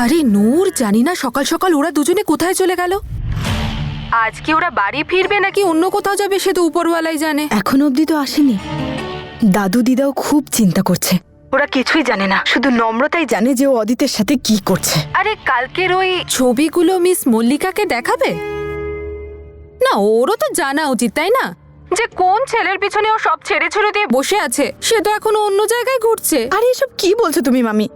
আরে নূর, জানি না সকাল সকাল ওরা দুজনে কোথায় চলে গেল। আজকে ওরা বাড়ি ফিরবে নাকি অন্য কোথাও যাবে সে তো উপরওয়ালাই জানে। এখন অবধি তো আসেনি। দাদু দিদাও খুব চিন্তা করছে। ওরা কিছুই জানে না, শুধু নম্রতাই জানে যে ও অদিতের সাথে কি করছে। আরে কালকের ওই ছবিগুলো মিস মল্লিকাকে দেখাবে না? ওরও তো জানা উচিত তাই না, যে কোন ছেলের পিছনে ও সব ছেড়ে ছুড়ে দিয়ে বসে আছে। সে তো এখনো অন্য জায়গায় ঘুরছে। আরে এসব কি বলছো তুমি মামি?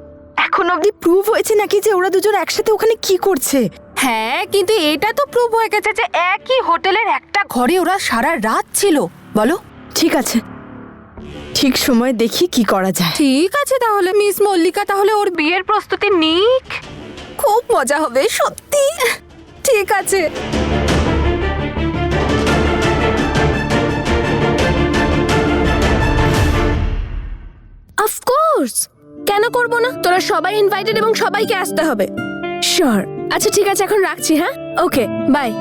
এখন অবধি প্রুভ হয়েছে নাকি যে ওরা দুজন একসাথে ওখানে কি করছে? হ্যাঁ, কিন্তু এটা তো প্রুভ হয়ে গেছে যে একই হোটেলের একটা ঘরে ওরা সারা রাত ছিল। বলো। ঠিক আছে, ঠিক সময় দেখি কি করা যায়। ঠিক আছে, তাহলে মিস মল্লিকা তাহলে ওর বিয়ের প্রস্তুতি নিক। খুব মজা হবে সত্যি। ঠিক আছে। অফকোর্স, কেন করব না? তোরা সবাই ইনভাইটেড এবং সবাইকে আসতে হবে। শিওর। আচ্ছা ঠিক আছে, এখন রাখছি। হ্যাঁ, ওকে, বাই।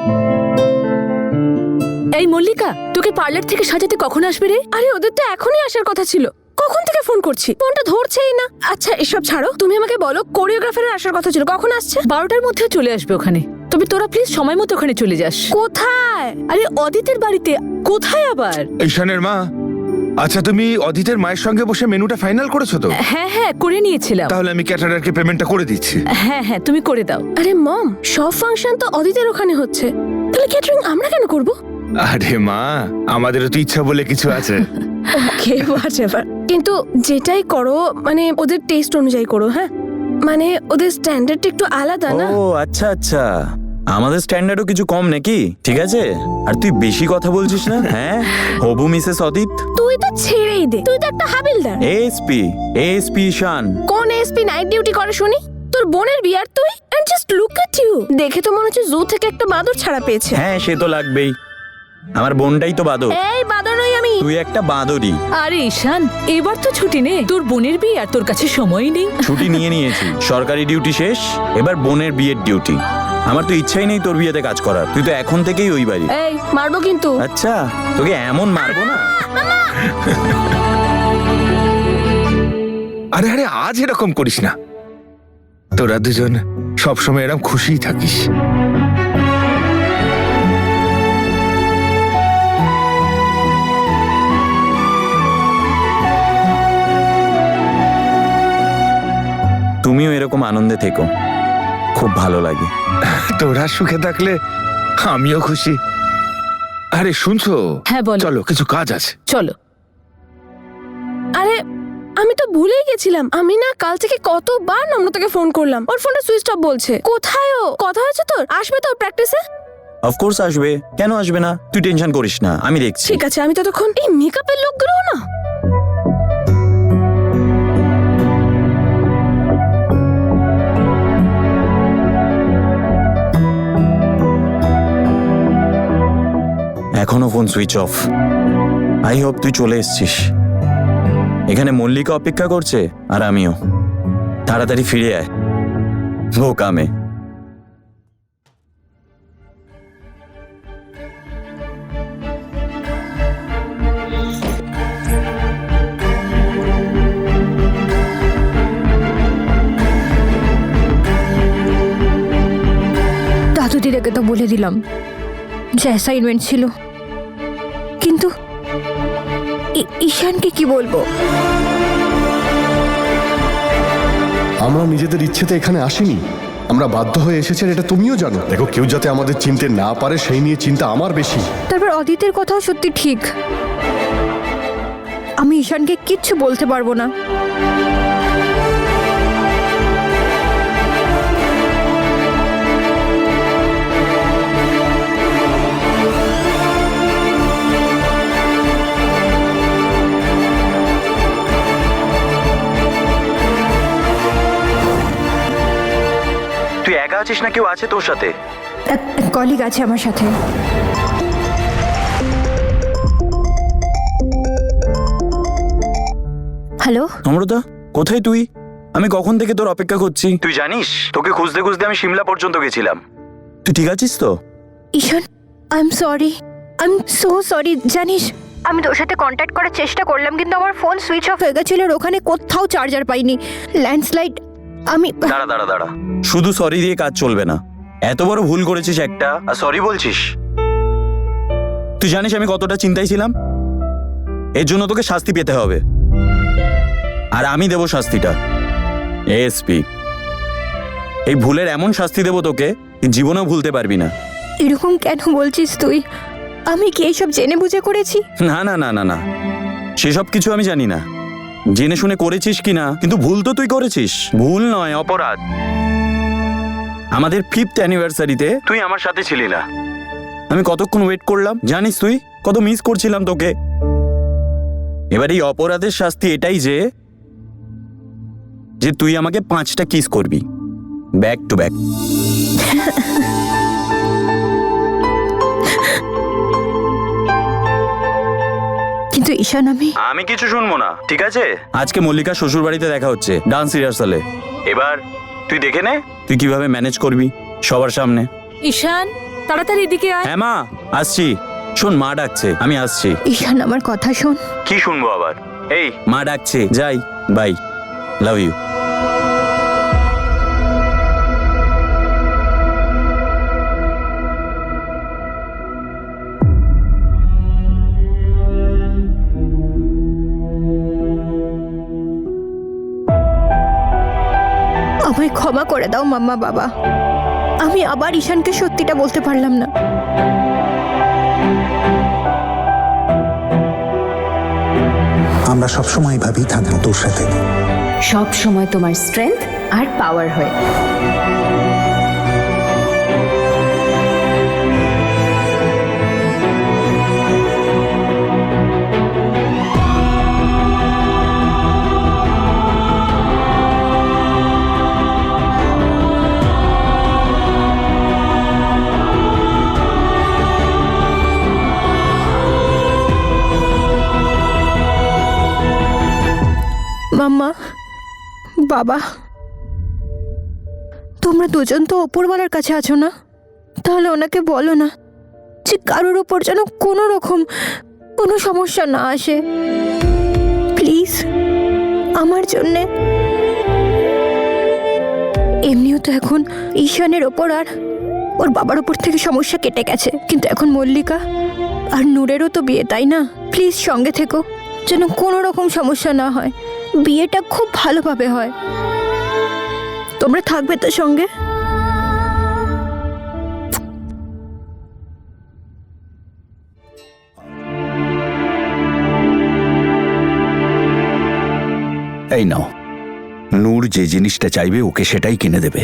এই মল্লিকা, তোকে পার্লার থেকে সাজাতে কখন আসবে রে? আরে ওদের তো এখনই আসার কথা ছিল। কখন থেকে ফোন করছি, ফোনটা ধরছেই না। আচ্ছা এসব ছাড়ো, তুমি আমাকে বলো কোরিওগ্রাফারের আসার কথা ছিল, কখন আসছে? 12টার মধ্যে চলে আসবে ওখানে। তবে তোরা প্লিজ সময় মতো ওখানে চলে যাস। কোথায়? আরে অদিতের বাড়িতে। কোথায় আবার? ঈশানের মা। আচ্ছা, তুমি অদিতের মায়ের সঙ্গে বসে মেনুটা ফাইনাল করেছো তো? হ্যাঁ হ্যাঁ, করে নিয়েছিলাম। তাহলে আমি ক্যাটারারকে পেমেন্টটা করে দিচ্ছি। হ্যাঁ হ্যাঁ, তুমি করে দাও। আরে মম, সব ফাংশন তো অদিতের ওখানে হচ্ছে, তাহলে ক্যাটারিং আমরা কেন করব? আরে মা, আমাদেরও তো ইচ্ছা বলে কিছু আছে। ওকে, হোয়াটএভার। কিন্তু যেটাই করো মানে ওদের টেস্ট অনুযায়ী করো। হ্যাঁ, মানে ওদের স্ট্যান্ডার্ডটা একটু আলাদা না? ও আচ্ছা আচ্ছা, আমাদের স্ট্যান্ডার্ডও কিছু কম নাকি? ঠিক আছে, আর তুই বেশি কথা বলছিস না। হ্যাঁ, হবু মিসেস অদিত। তুই তো ছেড়েই দে, তুই তো একটা হাবিলদার। এএসপি ঈশান। কোন এসপি নাইট ডিউটি করে শুনি? তোর বোনের বিয়ার তুই, and just look at you. দেখে তো মনে হচ্ছে জু থেকে একটা বাদর ছাড়া পেয়েছে। হ্যাঁ, সে তো লাগবেই, আমার বোনটাই তো বাদর। এই বাদর নই আমি। তুই একটা বাদরই। আরে ঈশান, এবার তো ছুটি নে, তোর বোনের বিয়ে আর তোর কাছে সময়ই নেই। ছুটি নিয়ে নিয়েছি, সরকারি ডিউটি শেষ, এবার বোনের বিয়ের ডিউটি। আমার তো ইচ্ছাই নেই তোর বিয়েতে কাজ করার, তুই তো এখন থেকেই ওই বাড়ি। এই মারবো কিন্তু। আচ্ছা, তোকে এমন মারবো না। আরে আরে, আজ এরকম করিস না। তোরা দুজন সবসময় এরকম খুশিই থাকিস। তুমিও এরকম আনন্দে থেকো, খুব ভালো লাগে। তোরা সুখে থাকলে আমিও খুশি। আরে শুনছো? হ্যাঁ বলো। চলো, কিছু কাজ আছে। চলো। আরে আমি তো ভুলেই গেছিলাম, আমি না কাল থেকে কতবার নম্রতাকে ফোন করলাম, ওর ফোনটা সুইচ অফ বলছে। কোথায় ও? কথা হয়েছে তোর? আসবে তো প্র্যাকটিসে? অফকোর্স আসবে, কেন আসবে না? তুই টেনশন করিস না, আমি দেখছি। ঠিক আছে, আমি ততক্ষণ এই মেকআপের লোকগুলো না। এখনো phone switch off. I hope তুই চলে এসছিস। এখানে মল্লিকা অপেক্ষা করছে, আর আমিও। তাড়াতাড়ি ফিরে আয় বোকামে। দাদু দিদাকে তো বলে দিলাম যে অ্যাসাইনমেন্ট ছিল, কিন্তু ঈশানকে কি বলবো? আমরা নিজেদের ইচ্ছেতে এখানে আসিনি, আমরা বাধ্য হয়ে এসেছি, আর এটা তুমিও জানো। দেখো, কেউ যাতে আমাদের চিনতে না পারে সেই নিয়ে চিন্তা আমার বেশি। তারপর অদিতের কথাও সত্যি ঠিক, আমি ঈশানকে কিচ্ছু বলতে পারবো না। তুই একা আছিস না কেউ আছে তোর সাথে? এক কলিগ আছে আমার সাথে। হ্যালো নম্রতা, কোথায় তুই? আমি কখন থেকে তোর অপেক্ষা করছি, তুই জানিস? তোকে খুঁজতে খুঁজতে আমি সিমলা পর্যন্ত গেছিলাম। তুই ঠিক আছিস তো? Ishan, I am sorry, I am so sorry. জানিস, আমি তোর সাথে কন্ট্যাক্ট করার চেষ্টা করলাম, কিন্তু আমার ফোন সুইচ অফ হয়ে গেছিল, আর ওখানে কোথাও চার্জার পাইনি। ল্যান্ডস্লাইড আমি দাঁড়া দাঁড়া দাঁড়া, শুধু সরি দিয়ে কাজ চলবে না। এত বড় ভুল করেছিস একটা, আর সরি বলছিস? তুই জানিস আমি কতটা চিন্তায় ছিলাম? এর জন্য তোকে শাস্তি পেতে হবে, আর আমি দেব শাস্তিটা। এসপি, এই ভুলের এমন শাস্তি দেব তোকে জীবনেও ভুলতে পারবি না। এরকম কেন বলছিস তুই? আমি কি এইসব জেনে বুঝে করেছি? না না না না না, সেসব কিছু আমি জানি না জেনে শুনে করেছিস কিনা, কিন্তু ভুল তো তুই করেছিস। ভুল নয়, অপরাধ। আমাদের 5th অ্যানিভার্সারিতে তুই আমার সাথে ছিলি না। আমি কতক্ষণ ওয়েট করলাম জানিস? তুই কত মিস করছিলাম তোকে। এবার এই অপরাধের শাস্তি এটাই যে তুই আমাকে 5টা কিস করবি, ব্যাক টু ব্যাক। কিন্তু ঈশান, আমি কিছু শুনবো না, ঠিক আছে? আজকে মল্লিকা শ্বশুর বাড়িতে দেখা হচ্ছে ডান্স রিহার্সালে। এবার তুই দেখে নে তুই কিভাবে ম্যানেজ করবি সবার সামনে। ঈশান, তাড়াতাড়ি এদিকে আয়। হ্যাঁ মা, আসছি। শোন, মা ডাকছে, আমি আসছি। ঈশান আমার কথা শোন। কি শুনবো আবার? এই মা ডাকছে, যাই, বাই, লাভ ইউ। আমায় ক্ষমা করে দাও মাম্মা বাবা, আমি আবার ঈশানকে সত্যিটা বলতে পারলাম না। আমরা সবসময় ভাবি থাকবো তোর সাথে, সব সময় তোমার স্ট্রেংথ আর পাওয়ার হয়ে। মাম্মা বাবা, তোমরা দুজন তো ওপরওয়ালার কাছে আছো না? তাহলে ওনাকে বলো না যে কারোর ওপর যেন কোনো রকম কোনো সমস্যা না আসে, প্লিজ, আমার জন্যে। এমনিও তো এখন ঈশানের ওপর আর ওর বাবার ওপর থেকে সমস্যা কেটে গেছে, কিন্তু এখন মল্লিকা আর নূরেরও তো বিয়ে, তাই না? প্লিজ সঙ্গে থেকো, যেন কোনো রকম সমস্যা না হয়। বিয়েটা খুব ভালোভাবে হয়। তোমরা থাকবে তো সঙ্গে? এই নাও, নূর যে জিনিসটা চাইবে ওকে সেটাই কিনে দেবে।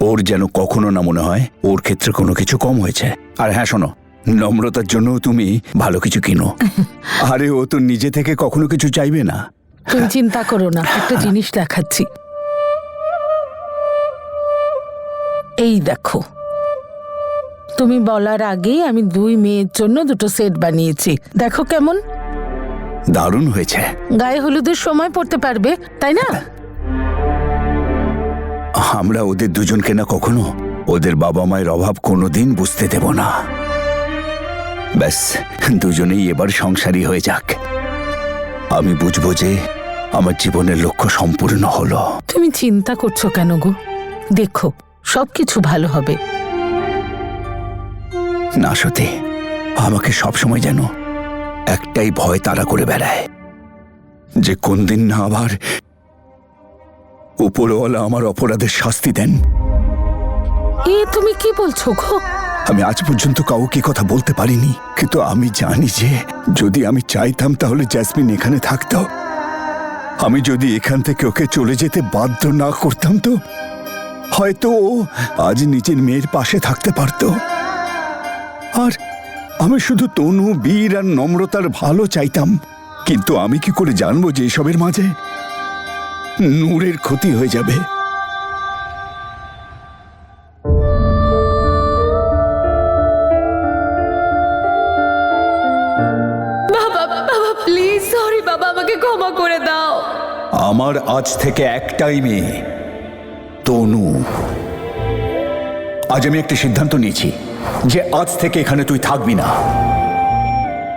ওর যেন কখনো না মনে হয় ওর ক্ষেত্রে কোনো কিছু কম হয়েছে। আর হ্যাঁ শোনো, নম্রতার জন্য তুমি ভালো কিছু কিনো। আরে ও তো নিজে থেকে কখনো কিছু চাইবে না। তুমি চিন্তা করো না, একটা জিনিস দেখাচ্ছি। এই দেখো, তুমি বলার আগেই আমি 2 মেয়ের জন্য 2টো সেট বানিয়েছি। দেখো কেমন দারুণ হয়েছে। গায়ে হলুদের সময় পড়তে পারবে, তাই না? আমরা ওদের দুজনকে না কখনো ওদের বাবা মায়ের অভাব কোনোদিন বুঝতে দেব না। ব্যাস, দুজনেই এবার সংসারী হয়ে যাক। আমি বুঝবো যে আমার জীবনের লক্ষ্য সম্পূর্ণ হলো। তুমি চিন্তা করছো কেন গো? দেখো, সবকিছু ভালো হবে। না সত্যি, আমাকে সবসময় যেন একটাই ভয় তাড়া করে বেড়ায়, যে কোন দিন না আবার উপরওয়ালা আমার অপরাধের শাস্তি দেন। তুমি কি বলছো গো? আমি আজ পর্যন্ত কাউকে কথা বলতে পারিনি, কিন্তু আমি জানি যে যদি আমি চাইতাম তাহলে জ্যাসমিন এখানে থাকতো। আমি যদি এখান থেকে ওকে চলে যেতে বাধ্য না করতাম তো হয়তো ও আজ নিজের মেয়ের পাশে থাকতে পারত। আর আমি শুধু তনু, বীর আর নম্রতার ভালো চাইতাম, কিন্তু আমি কি করে জানবো যে এসবের মাঝে নূরের ক্ষতি হয়ে যাবে? প্লিজ, সরি বাবা, আমাকে ক্ষমা করে দাও। আমার আজ থেকে একটাই মেয়ে, তনু। আজ আমি একটা সিদ্ধান্ত নিয়েছি যে আজ থেকে এখানে তুই থাকবি না।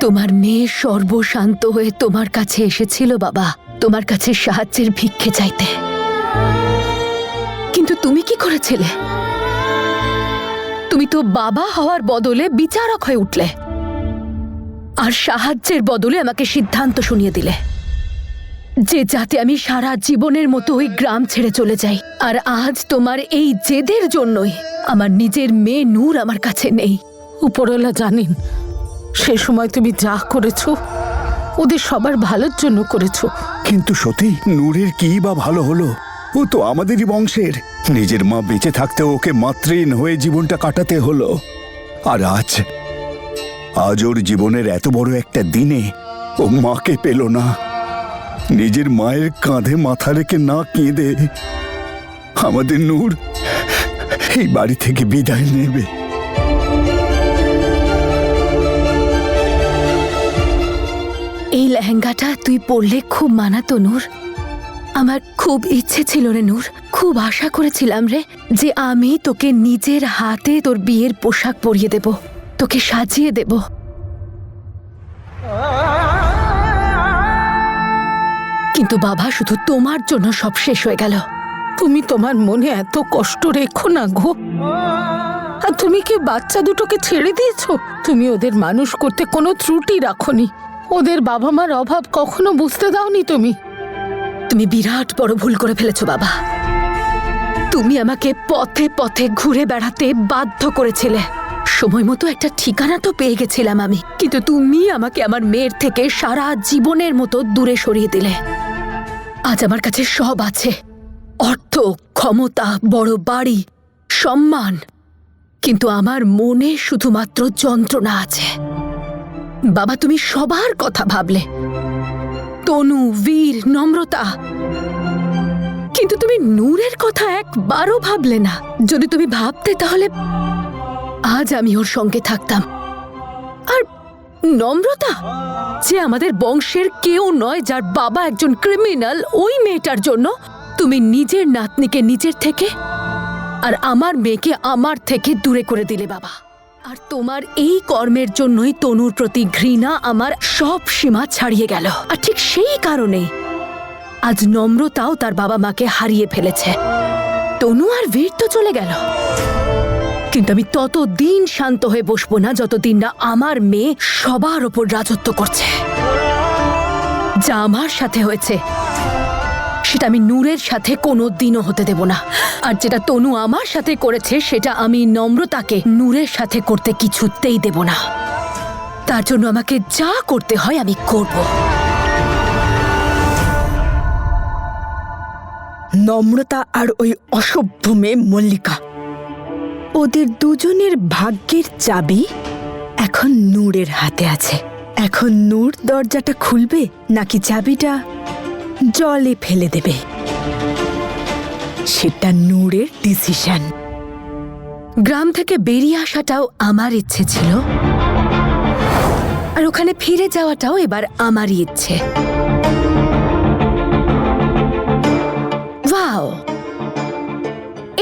তোমার মেয়ে সর্বশান্ত হয়ে তোমার কাছে এসেছিল বাবা, তোমার কাছে সাহায্যের ভিক্ষে চাইতে। কিন্তু তুমি কি করেছিলে? তুমি তো বাবা হওয়ার বদলে বিচারক হয়ে উঠলে আর সাহায্যের বদলে আমাকে সিদ্ধান্ত শুনিয়ে দিলে যে যাতে আমি সারা জীবনের মতো ওই গ্রাম ছেড়ে চলে যাই। আর আজ তোমার এই জেদের জন্যই আমার নিজের মেয়ে নূর আমার কাছে নেই। উপরওয়ালা জানেন সে সময় তুমি যা করেছো ওদের সবার ভালোর জন্য করেছো। কিন্তু সত্যি নূরের কি বা ভালো হলো? ও তো আমাদেরই বংশের। নিজের মা বেঁচে থাকতে ওকে মাতৃহীন হয়ে জীবনটা কাটাতে হলো। আর আজ ওর জীবনের এত বড় একটা দিনে ও মাকে পেল না। নিজের মায়ের কাঁধে মাথা রেখে না কেঁদে আমাদের নূর এই বাড়ি থেকে বিদায় নেবে। এই লেহেঙ্গাটা তুই পরলে খুব মানাতো নূর। আমার খুব ইচ্ছে ছিল রে নূর, খুব আশা করেছিলাম রে যে আমি তোকে নিজের হাতে তোর বিয়ের পোশাক পরিয়ে দেব, তোকে সাজিয়ে দেব। কিন্তু বাবা, শুধু তোমার জন্য সব শেষ হয়ে গেল। তুমি তোমার মনে এত কষ্ট রেখো না গো। আর তুমি কি বাচ্চা দুটোকে ছেড়ে দিয়েছো? তুমি ওদের মানুষ করতে কোনো ত্রুটি রাখোনি। ওদের বাবা মার অভাব কখনো বুঝতে দাওনি তুমি। তুমি বিরাট বড় ভুল করে ফেলেছো বাবা। তুমি আমাকে পথে পথে ঘুরে বেড়াতে বাধ্য করেছিলে। সময় মতো একটা ঠিকানা তো পেয়ে গেছিলাম আমি, কিন্তু তুমি আমাকে আমার মেয়ের থেকে সারা জীবনের মতো দূরে সরিয়ে দিলে। আজ আমার কাছে সব আছে, অর্থ, ক্ষমতা, বড় বাড়ি, সম্মান, কিন্তু আমার মনে শুধুমাত্র যন্ত্রণা আছে। বাবা, তুমি সবার কথা ভাবলে, তনু, বীর, নম্রতা, কিন্তু তুমি নূরের কথা একবারও ভাবলে না। যদি তুমি ভাবতে তাহলে আজ আমি ওর সঙ্গে থাকতাম। আর নম্রতা, যে আমাদের বংশের কেউ নয়, যার বাবা একজন ক্রিমিনাল, ওই মেয়েটার জন্য তুমি নিজের নাতনিকে নিজের থেকে আর আমার মেয়েকে আমার থেকে দূরে করে দিলে বাবা। আর তোমার এই কর্মের জন্যই তনুর প্রতি ঘৃণা আমার সব সীমা ছাড়িয়ে গেল। আর ঠিক সেই কারণেই আজ নম্রতাও তার বাবা মাকে হারিয়ে ফেলেছে। তনু আর বীর তো চলে গেল, কিন্তু আমি ততদিন শান্ত হয়ে বসবো না যতদিন না আমার মেয়ে সবার ওপর রাজত্ব করছে। যা আমার সাথে হয়েছে সেটা আমি নূরের সাথে কোনো দিনও হতে দেব না। আর যেটা তনু আমার সাথে করেছে সেটা আমি নম্রতাকে নূরের সাথে করতে কিছুতেই দেব না। তার জন্য আমাকে যা করতে হয় আমি করব। নম্রতা আর ওই অসভ্য মেয়ে মল্লিকা, ওদের দুজনের ভাগ্যের চাবি এখন নূরের হাতে আছে। এখন নূর দরজাটা খুলবে নাকি চাবিটা জলে ফেলে দেবে, সেটা নূরের ডিসিশন। গ্রাম থেকে বেরিয়ে আসাটাও আমার ইচ্ছে ছিল, আর ওখানে ফিরে যাওয়াটাও এবার আমারই ইচ্ছে। ওয়াও,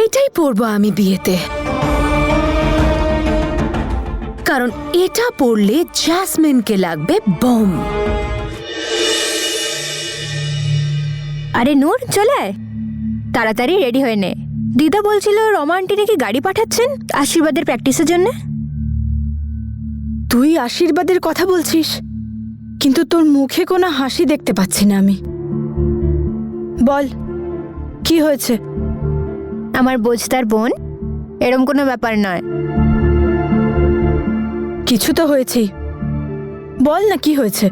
এটাই পরবো আমি বিয়েতে, কারণ এটা পরলে জ্যাসমিনকে লাগবে বোম। আরে নূর, চলে আয়, তাড়াতাড়ি রেডি হয়ে নে। দিদা বলছিল রমান্টি নাকি গাড়ি পাঠাচ্ছেন আশীর্বাদের প্র্যাকটিসের জন্য। তুই আশীর্বাদের কথা বলছিস, কিন্তু তোর মুখে কোনো হাসি দেখতে পাচ্ছি না আমি। বল, কি হয়েছে? আমার বোঝতার বোন, এরম কোনো ব্যাপার নয়। কিছু তো হয়েছেই, বল না কি হয়েছে।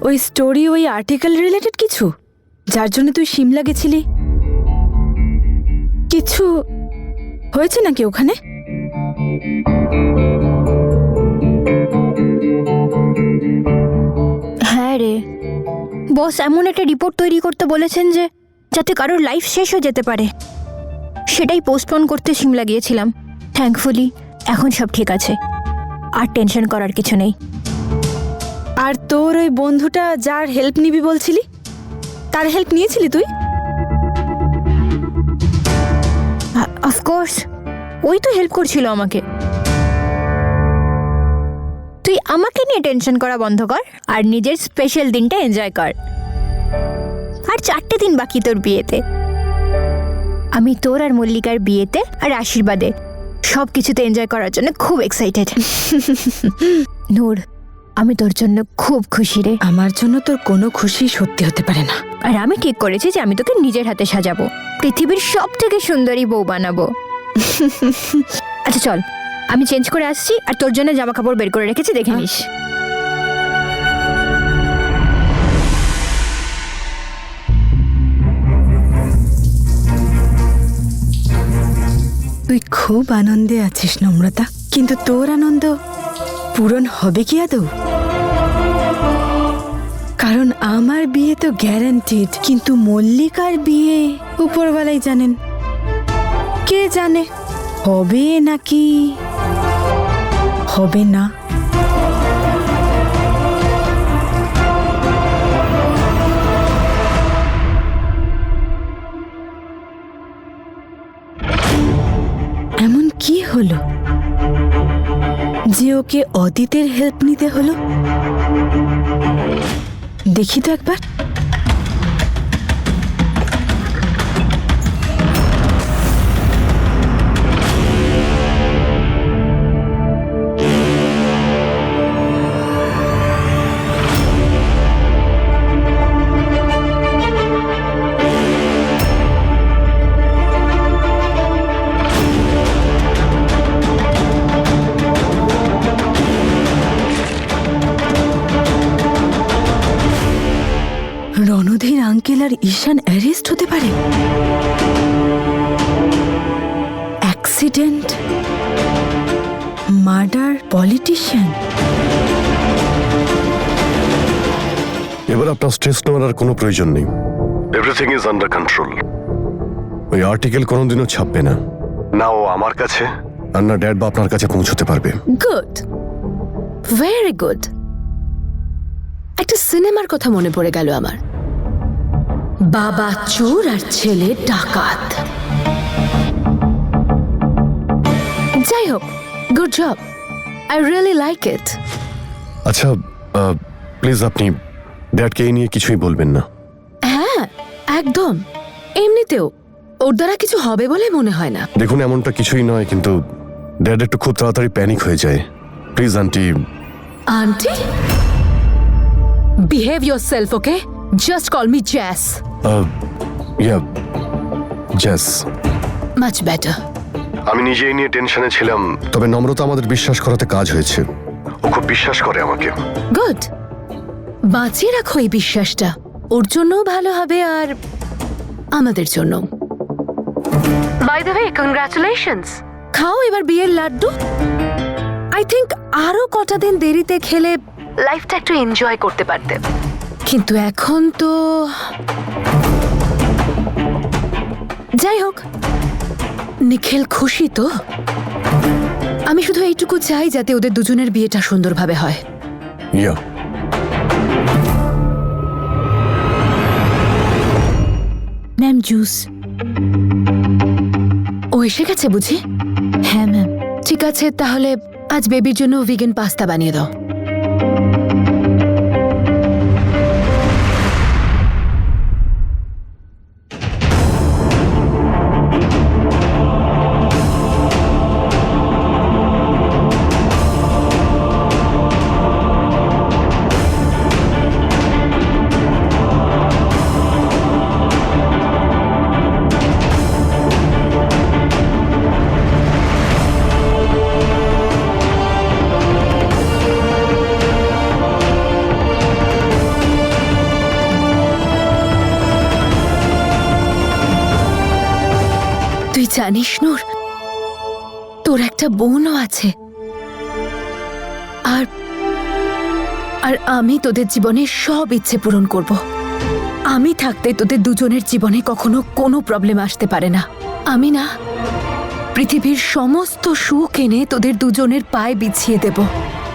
ওই স্টোরি, ওই আর্টিকেল রিলেটেড কিছু, যার জন্য তুই সিমলা গেছিলি? কিছু হয়েছে নাকি ওখানে? হ্যাঁ রে, বস এমন একটা রিপোর্ট তৈরি করতে বলেছেন যে যাতে কারোর লাইফ শেষ হয়ে যেতে পারে, সেটাই পোস্টপোন করতে সিমলা গিয়েছিলাম। থ্যাঙ্কফুলি এখন সব ঠিক আছে, আর টেনশন করার কিছু নেই। আর তোর ওই বন্ধুটা যার হেল্প নিবি বলছিলি, তার হেল্প নিয়েছিলি তুই? অফকোর্স, ওই তো হেল্প করছিল আমাকে। তুই আমাকে নিয়ে টেনশন করা বন্ধ কর আর নিজের স্পেশাল দিনটা এনজয় কর। আর 4টে দিন বাকি তোর বিয়েতে। আমি তোর আর মল্লিকার বিয়েতে আর আশীর্বাদে সব কিছুতে এনজয় করার জন্য খুব এক্সাইটেড। নূর, আমি তোর জন্য খুব খুশি রে। আমার জন্য তোর কোনো খুশি সত্যি হতে পারে না। আর আমি ঠিক করেছি যে আমি তোকে নিজের হাতে সাজাবো, পৃথিবীর সব থেকে সুন্দরী বউ বানাবো। আচ্ছা চল, আমি চেঞ্জ করে আসছি, আর তোর জন্য জামা কাপড় বের করে রেখেছি, দেখে নিস। তুই খুব আনন্দে আছিস নম্রতা, কিন্তু তোর আনন্দ পূরণ হবে কি আদৌ? কারণ আমার বিয়ে তো গ্যারান্টিড, কিন্তু মল্লিকার বিয়ে উপরওয়ালাই জানেন। কে জানে হবে নাকি হবে না। এমন কি হলো যে ওকে অদিতের হেল্প নিতে হলো? দেখি তো একবার। রণধীর আঙ্কেল আর ঈশান অ্যারেস্ট হতে পারে। Accident, murder, politician. এবার আপনার স্ট্রেস নেওয়ার আর কোনো প্রয়োজন নেই। Everything is under control. ওই আর্টিকেল কোনোদিনও ছাপবে না, না ও আমার কাছে আর না ড্যাড বা আপনার কাছে পৌঁছতে পারবে। Good, very good. একটা সিনেমার কথা মনে পড়ে গেল আমার, বাবা চোর আর ছেলে ডাকাত। যাই হোক, good job, I really like it. আচ্ছা প্লিজ আপনি ড্যাডকে এই নিয়ে কিছুই বলবেন না। হ্যাঁ একদম, এমনিতেও ওর দ্বারা কিছু হবে বলে মনে হয় না। দেখুন এমনটা কিছুই নয়, কিন্তু ড্যাড একটু খুব তাড়াতাড়ি প্যানিক হয়ে যায়। Please aunty. Aunty? Behave yourself, okay? Just call me Jess. Yeah Jess. Much better. আমি নিজেই নিয়ে টেনশনে ছিলাম, তবে নম্রতা আমাদের বিশ্বাস করাতে কাজ হয়েছে। ও খুব বিশ্বাস করে আমাকে। গুড, বাঁচিয়ে রাখো এই বিশ্বাসটা, ওর জন্যও ভালো হবে আর আমাদের জন্য। By the way, congratulations. খাও এবার বিয়ের লাড্ডু। আই থিংক আরো কটা দিন দেরিতে খেলে লাইফটা একটু এনজয় করতে পারতে, কিন্তু এখন তো যাই হোক। নিখিল খুশি তো? আমি শুধু এইটুকু চাই যাতে ওদের দুজনের বিয়েটা সুন্দরভাবে হয়। ইয়া। Ma'am, juice. ও এসে গেছে বুঝি? হ্যাঁ ম্যাম। ঠিক আছে, তাহলে আজ বেবির জন্য ভিগান পাস্তা বানিয়ে দাও। তুই জানিস নূর, তোর একটা বোনও আছে, আর আর আমি তোদের জীবনের সব ইচ্ছে পূরণ করব। আমি থাকতে তোদের দুজনের জীবনে কখনো কোনো প্রবলেম আসতে পারে না। আমি না পৃথিবীর সমস্ত সুখ এনে তোদের দুজনের পায়ে বিছিয়ে দেব,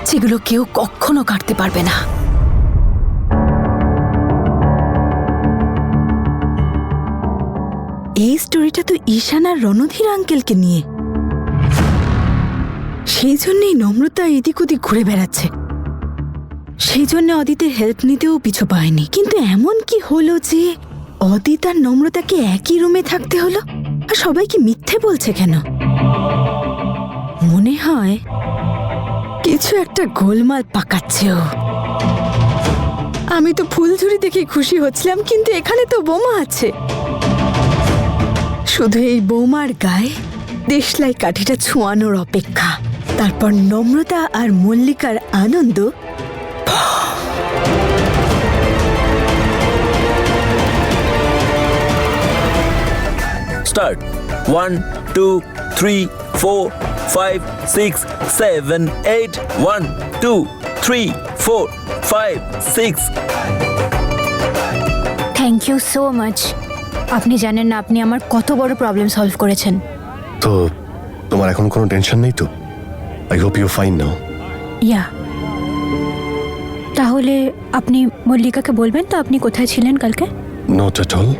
যেগুলো কেউ কখনো কাটতে পারবে না। এই স্টোরিটা তো ঈশান আর রণধীর আঙ্কেলকে নিয়ে, সেই জন্যই নম্রতা এদিক ওদিক ঘুরে বেড়াচ্ছে। সেই জন্য অদিতের হেল্প নিতেও পিছু পায়নি। কিন্তু এমন কি হলো যে অদিত আর নম্রতাকে একই রুমে থাকতে হলো? আর সবাই কি মিথ্যে বলছে কেন? মনে হয় কিছু একটা গোলমাল পাকাচ্ছে ও। আমি তো ফুলঝুরি দেখে খুশি হচ্ছিলাম, কিন্তু এখানে তো বোমা আছে। শুধু এই বোমার গায়ে দেশলাই কাঠিটা ছোঁয়ানোর অপেক্ষা। তারপর নম্রতা আর মল্লিকার আনন্দ start 1 2 3 4 5 6 7 8 1 2 3 4 5 6 thank you so much. আপনি জানেন না আপনি আমার কত বড় প্রবলেম সলভ করেছেন। তো তোমার এখন কোনো টেনশন নেই তো? I hope you fine now. Yeah, তাহলে আপনি মল্লিকাকে বলবেন তো আপনি কোথায় ছিলেন কালকে? Not at all.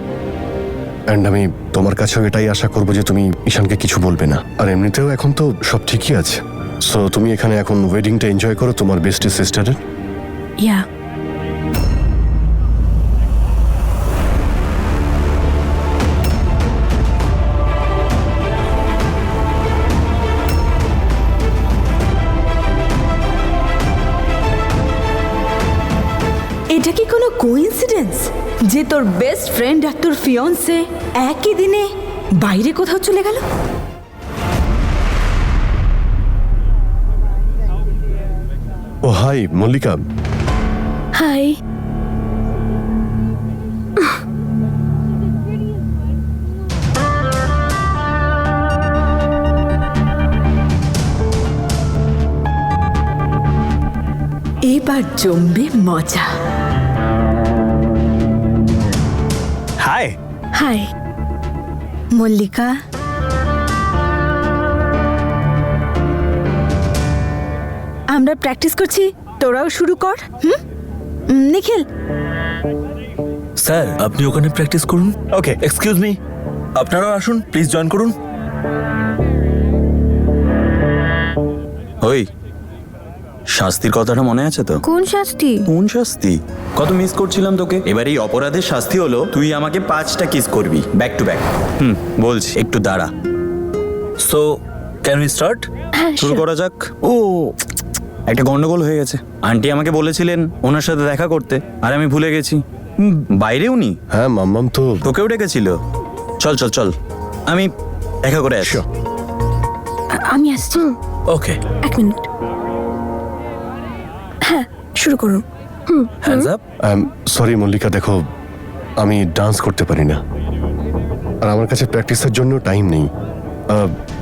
অ্যান্ড আমি তোমার কাছেও এটাই আশা করবো যে তুমি ঈশানকে কিছু বলবে না। আর এমনিতেও এখন তো সব ঠিকই আছে। সো তুমি এখানে এখন ওয়েডিংটা এনজয় করো তোমার বেস্ট সিস্টারের। ইয়া। এটা কি কোনো কোইন্সিডেন্স যে তোর বেস্ট ফ্রেন্ড আর তোর ফিয়ন্সে একই দিনে বাইরে কোথাও চলে গেল? ও হাই মল্লিকা। হাই। এবার জমবে মজা। হাই। হাই মল্লিকা, আমরা প্র্যাকটিস করছি, তোরাও শুরু কর। নিখিল, স্যার আপনি ওখানে প্র্যাকটিস করুন। ওকে, এক্সকিউজ মি, আপনারাও আসুন প্লিজ, জয়েন করুন। ওই শাস্তির কথাটা মনে আছে তো? কোন শাস্তি? কোন শাস্তি? কত মিস করছিলাম তোকে। এবার এই অপরাধের শাস্তি হলো তুই আমাকে 5টা কিস করবি ব্যাক টু ব্যাক। বলছি একটু দাঁড়া। So can we start? শুরু করা যাক। ও একটা গন্ডগোল হয়ে গেছে। আন্টি আমাকে বলেছিলেন ওনার সাথে দেখা করতে, আর আমি ভুলে গেছি। বাইরে উনি? হ্যাঁ মাম্মাম তো তোকেও ডেকেছিল। চল চল চল, আমি দেখা করে আসি। আমি আসছি। ওকে, 1 মিনিট। হ্যাঁ, শুরু করুন। Hands up. সরি মল্লিকা, দেখো আমি ডান্স করতে পারি না, আর আমার কাছে প্র্যাকটিসের জন্য টাইম নেই।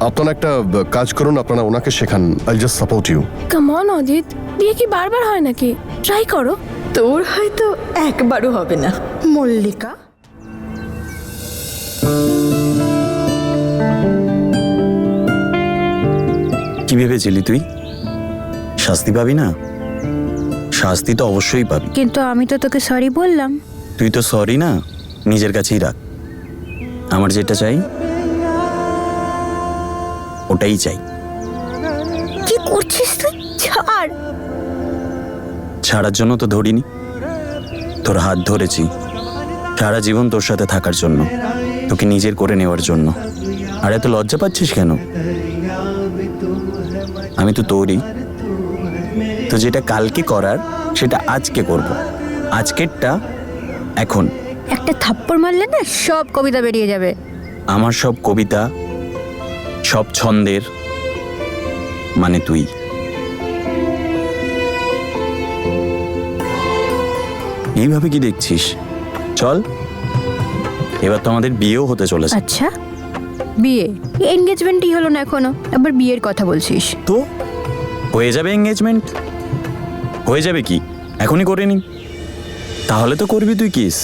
আপনারা একটা কাজ করুন, আপনারা ওনাকে শেখান। I just support you. Come on Adit, বিয়ে কি বারবার হয় নাকি? ট্রাই করো। তোর হয়তো একবারও হবে না। মল্লিকা, কি ভেবেছিলি তুই শাস্তি পাবি না? শাস্তি তো অবশ্যই পাবি। কিন্তু আমি তো তোকে সরি বললাম। তুই তো সরি না, নিজের কাছেই রাখ। আমার যেটা চাই ওটাই চাই। কি করছিস তুই? ছাড়। ছাড়ার জন্য তো ধরিনি, তোর হাত ধরেছি সারা জীবন তোর সাথে থাকার জন্য, তোকে নিজের করে নেওয়ার জন্য। আর এত লজ্জা পাচ্ছিস কেন? আমি তো তোরই। তো যেটা কালকে করার সেটা আজকে করব। আজকেরটা এখন। একটা থাপ্পড় মারলে না সব কবিতা বেরিয়ে যাবে। আমার সব কবিতা, সব ছন্দের মানে তুই। এইভাবে কি দেখছিস? চল, এবার তো আমাদের বিয়েও হতে চলেছে। আচ্ছা, বিয়ে? এনগেজমেন্টই হলো না এখনো, আবার বিয়ের কথা বলছিস? তো হয়ে যাবে এঙ্গেজমেন্ট। হয়ে যাবে কি, এখনই করে নি। তাহলে তো করবি তুই কিস।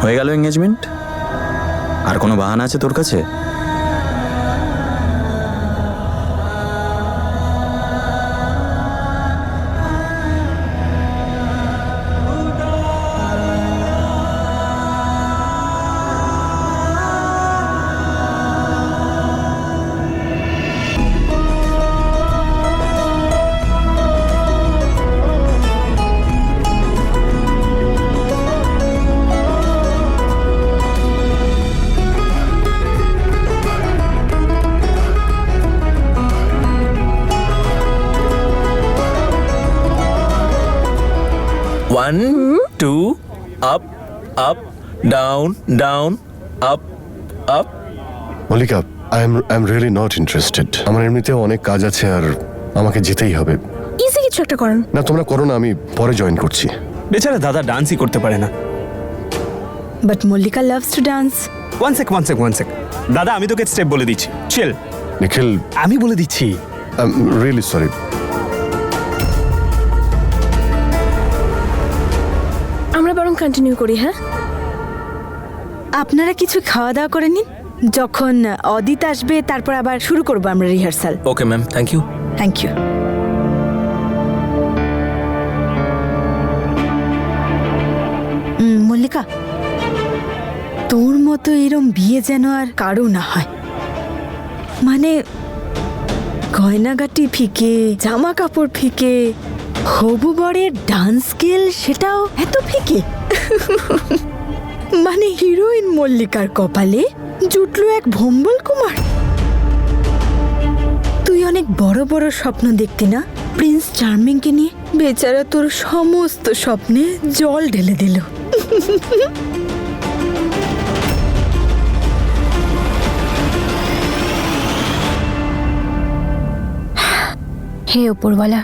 হয়ে গেল এঙ্গেজমেন্ট? আর কোনো বাহানা আছে তোর কাছে? One two up up down down up up. Mallika, I am really not interested. আমার এমনিতেও অনেক কাজ আছে আর আমাকে যেতেই হবে। ইজি কিছু একটা করেন। না, তোমরা করো না, আমি পরে জয়েন করছি। বেচারা দাদা ডান্সই করতে পারে না। But Mallika loves to dance. One sec. দাদা আমি তোকে স্টেপ বলে দিচ্ছি, চিল। নিখিল, আমি বলে দিচ্ছি। I am really sorry. আমরা বরং কন্টিনিউ করি, হ্যাঁ? আপনারা কিছু খাওয়া দাওয়া করে নিন, যখন অদিত আসবে তারপর আবার শুরু করবো আমরা rehearsal. Okay ma'am, thank you. Thank you. Mallika, তোর মতো এরম বিয়ে যেন আর কারো না হয়। মানে গয়নাগাটি ফিকে, জামা কাপড় ফিকে, হবু বরের ডান্স স্কিল সেটাও এত ফিকে। মানে হিরোইন মল্লিকার কপালে জুটলো এক ভম্বল কুমার। তুই অনেক বড় বড় স্বপ্ন দেখতি না প্রিন্স চার্মিংকে নিয়ে? বেচারা তোর সমস্ত স্বপ্নে জল ঢেলে দিল। হে ওপরওয়ালা,